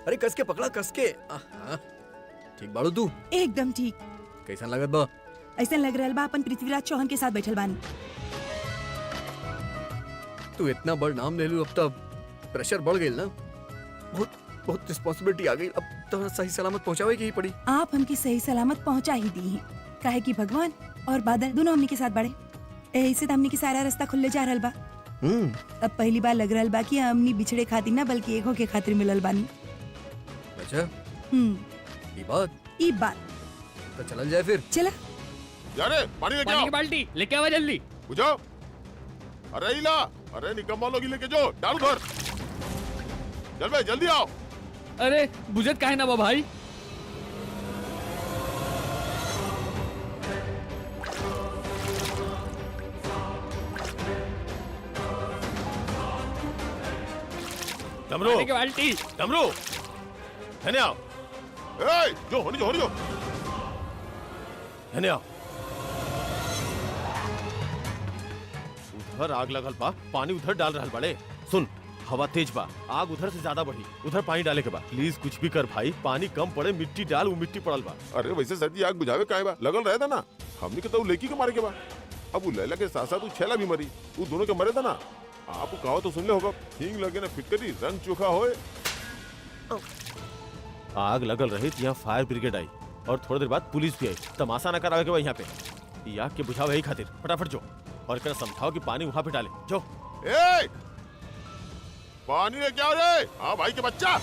अरे कस के पकड़ा, कस के। ठीक बाड़ू तू? एकदम ठीक। कैसा लगत बा? ऐसा लग रहा बा अपन पृथ्वीराज चौहान के साथ बैठल बानी। तू इतना बड़ नाम ले लू, अब तब प्रेशर बढ़ गई ना, बहुत बहुत रिस्पांसिबिलिटी आ गई, अब तो सही सलामत पहुंचावे की ही पड़ी। आप हमकी सही सलामत पहुंचा ही दी है, काहे कि भगवान और बादल दोनों हमनी के साथ बढ़े, ऐसे तो हमनी के सारा रास्ता खुले जा रहल बा। अब पहली बार लग रहल बा कि हमनी बिछड़े खातिर ना बल्कि एगो के खातिर मिलल बानी। अच्छा ये बात तो चलल जाए फिर। चला यारे पानी लेके पानी आओ। की बाल्टी लेके आवा जल्दी। बुझाओ। अरे इला, अरे निकम्मा लोग लेके जो डाल घर। चल भाई जल्दी आओ। अरे बुझत काहे ना बा भाई। डमरू पानी की बाल्टी। डमरू है आओ। ए, जो होनी जो। है आओ। उधर आग लगल बा, पानी उधर डाल रहल बाड़े। सुन, हवा तेज बा, आग उधर से ज्यादा बढ़ी, उधर पानी डाले के बा। प्लीज कुछ भी कर भाई, पानी कम पड़े, मिट्टी डाल, वो मिट्टी पड़ल बा। अरे वैसे सर जी आग बुझावे काहे बा? लगल रहे था ना। हमनी के तो लेकी के मारे के बा। अब वो लैला के साथ साथ वो छैला भी मरी। वो दोनों के मरे था ना। आप कहो तो सुन ले होगा। हींग लगे ना फिटकरी, रंग चोखा होए। आग लगल रही तो यहाँ फायर ब्रिगेड आई और थोड़ी देर बाद पुलिस भी आई। तमाशा न करावे के बा यहाँ पे। ये आग के बुझावे ही खातिर फटाफट जो और एकरा समझाओ कि पानी वहाँ पे डाले। जो ए, पानी ले क्या हो रे? हाँ भाई के बच्चा।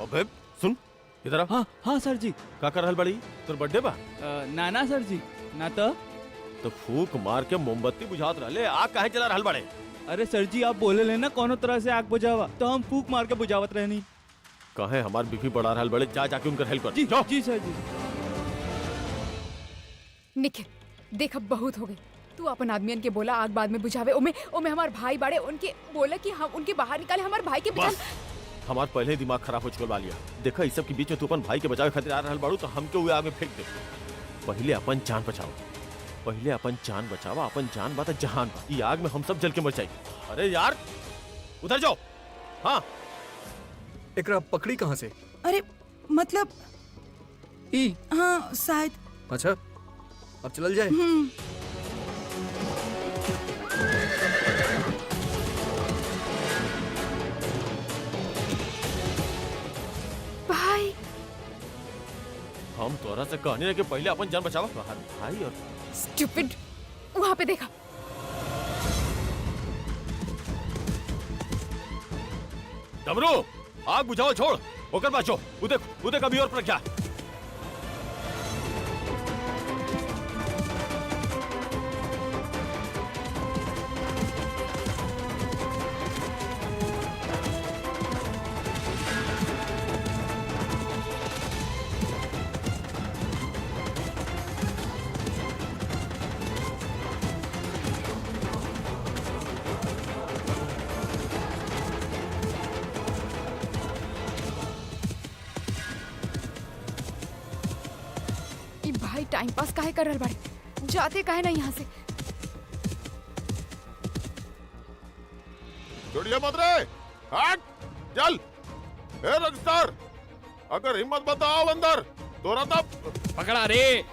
अबे सुन इधर आ। हाँ सर जी। का कर रहल बड़ी? तोर बर्थडे बा? ना सर जी, ना तो फूक मार के मोमबत्ती बुझात रहले, आग काहे जला रहल बड़े? अरे सर जी आप बोले लेना कोनो तरह से आग बुझावा, तो हम फूक मार के बुझावत रहनी। कहे हमार बीपी बढ़ा रहल बड़े, जा जाके उनकर हेल्प कर। जी जाओ। जी सर जी। निखिल देख अब बहुत हो गई। तू अपन आदमियन के बोला आग बाद में बुझावे। ओमे हमार भाई बाड़े, उनके बोला कि हम उनके बाहर निकाले। हमार भाई के बचाव। हमार पहले ही दिमाग खराब हो चुकल बा लिया। देखा इस सब के बीच में तू अपन भाई के बचावे खातिर आ रहल बाड़ू तो हमके हुए आग में फेंक दे। पहले अपन जान बचाओ, पहले अपन जान बचावा। अपन जान बा त जहान बा। ई आग में हम सब जल के मर जाई। अरे यार उधर जाओ। हाँ एकरा पकड़ी कहाँ से? अरे मतलब ई हाँ शायद। अच्छा अब चलल जाए। भाई हम तोरा से कहने लगे पहले अपन जान बचावा। बाहर भाई और स्टूपिड, वहाँ पे देखा। डमरू आग बुझाओ छोड़, होकर बचो। उदय कभी और प्रज्ञा। भाई टाइम पास काहे कर रहल बाड़े? जाते काहे ना यहाँ से? छोड़िए मत रे। हट चल। ए रंगस्टार, अगर हिम्मत बताओ अंदर तोरा तब पकड़ा रे।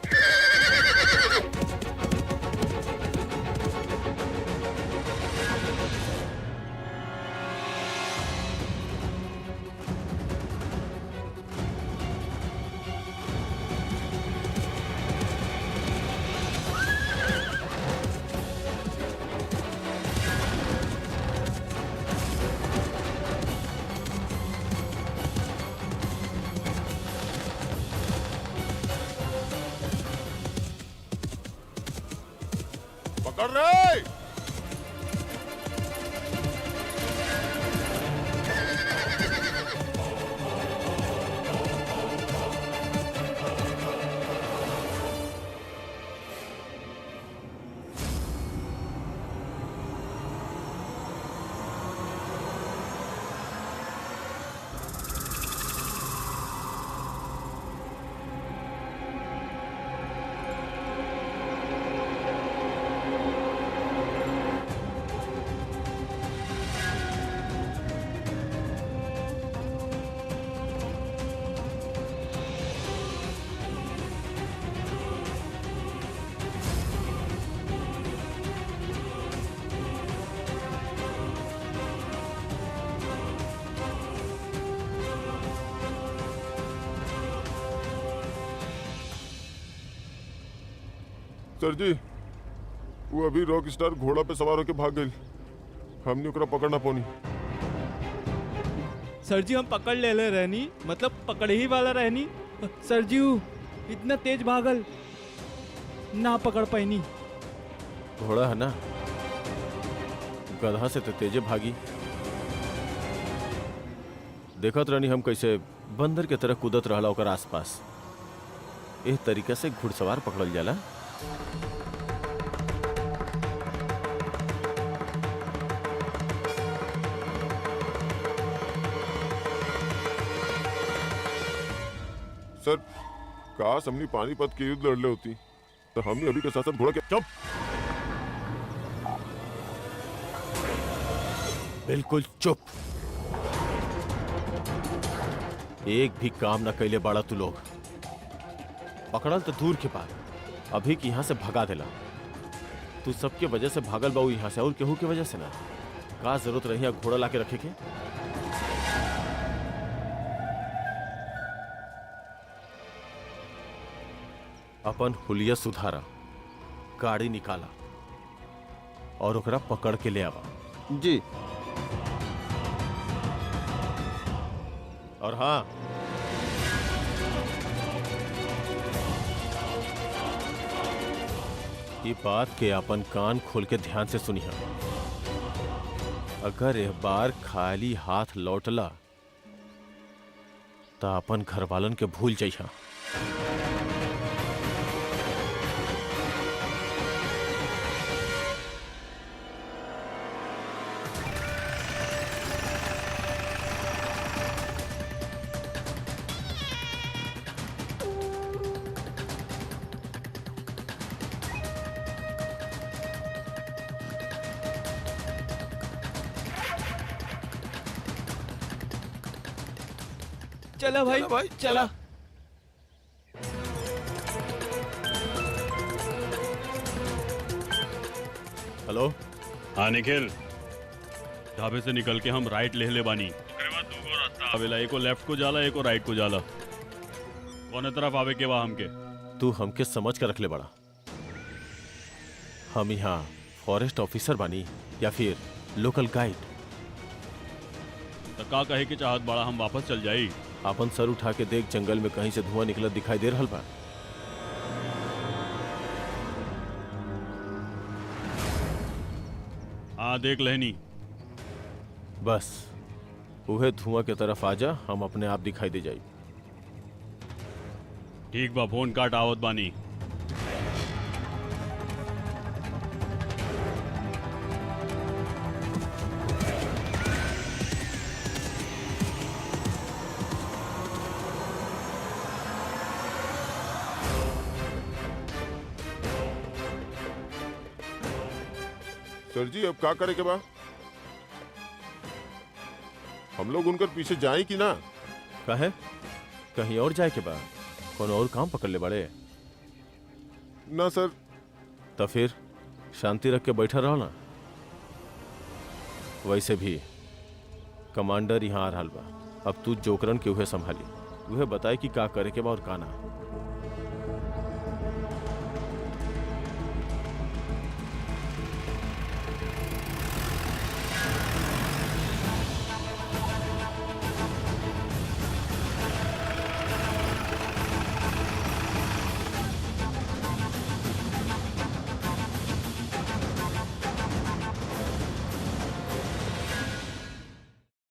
पकड़ रे। सर जी वो अभी रॉक स्टार घोड़ा पे सवार होके भाग गई, हमने ओकरा पकड़ना पौनी। सर जी हम पकड़ ले रहनी, मतलब पकड़े ही वाला रहनी। सर जी वो इतना तेज भागल ना पकड़ पाईनी। घोड़ा है ना, गधा से तो तेजे भागी। देखत रहनी हम कैसे बंदर के तरह कूदत रहला ओकर आसपास। इस तरीके से घुड़सवार पकड़ल जाला। सर काश हमने पानीपत के युद्ध लड़ले होती तो हमने अभी के साथ साथ घोड़ा के। चुप, बिल्कुल चुप। एक भी काम ना कैले बाड़ा तू लोग। पकड़ल तो दूर के पार, अभी की यहाँ से भगा देला। तू सबके वजह से भागल बाऊ यहाँ से, और केहू की वजह से ना। का जरूरत रही घोड़ा लाके रखे के? अपन हुलिया सुधारा, गाड़ी निकाला और ओकरा पकड़ के ले आवा। जी। और हाँ, ये बात के अपन कान खोल के ध्यान से सुनिया। अगर एक बार खाली हाथ लौटला तो अपन घर वालन के भूल जाइया। चला भाई, चला। हेलो। हाँ निखिल, ढाबे से निकल के हम राइट ले बानी। ओकरे बाद दूगो रास्ता आवेला, एको लेफ्ट को जाला, एको राइट को जाला। कौने तरफ आवे के बा हमके? तू हमके समझ कर रख ले बड़ा। हम यहाँ फॉरेस्ट ऑफिसर बानी या फिर लोकल गाइड? तो का कहे के चाहत बड़ा, हम वापस चल जाई? अपन सर उठा के देख, जंगल में कहीं से धुआं निकलत दिखाई दे रहल बा? हाँ देख लेनी। बस उहे धुआं के तरफ आ जा, हम अपने आप दिखाई दे जाई। ठीक बा, फोन काट, आवत बानी। सर जी अब क्या करे के बा? हम लोग उनकर पीछे जाए कि ना? काहे? कहीं और जाए के बा? कौन और काम पकड़ ले बड़े? ना सर। तो फिर शांति रख के बैठा रहो ना। वैसे भी कमांडर यहाँ आ रहा बा। अब तू जोकरन के उहे संभाली, उहे बताए कि का करे के बा और का ना।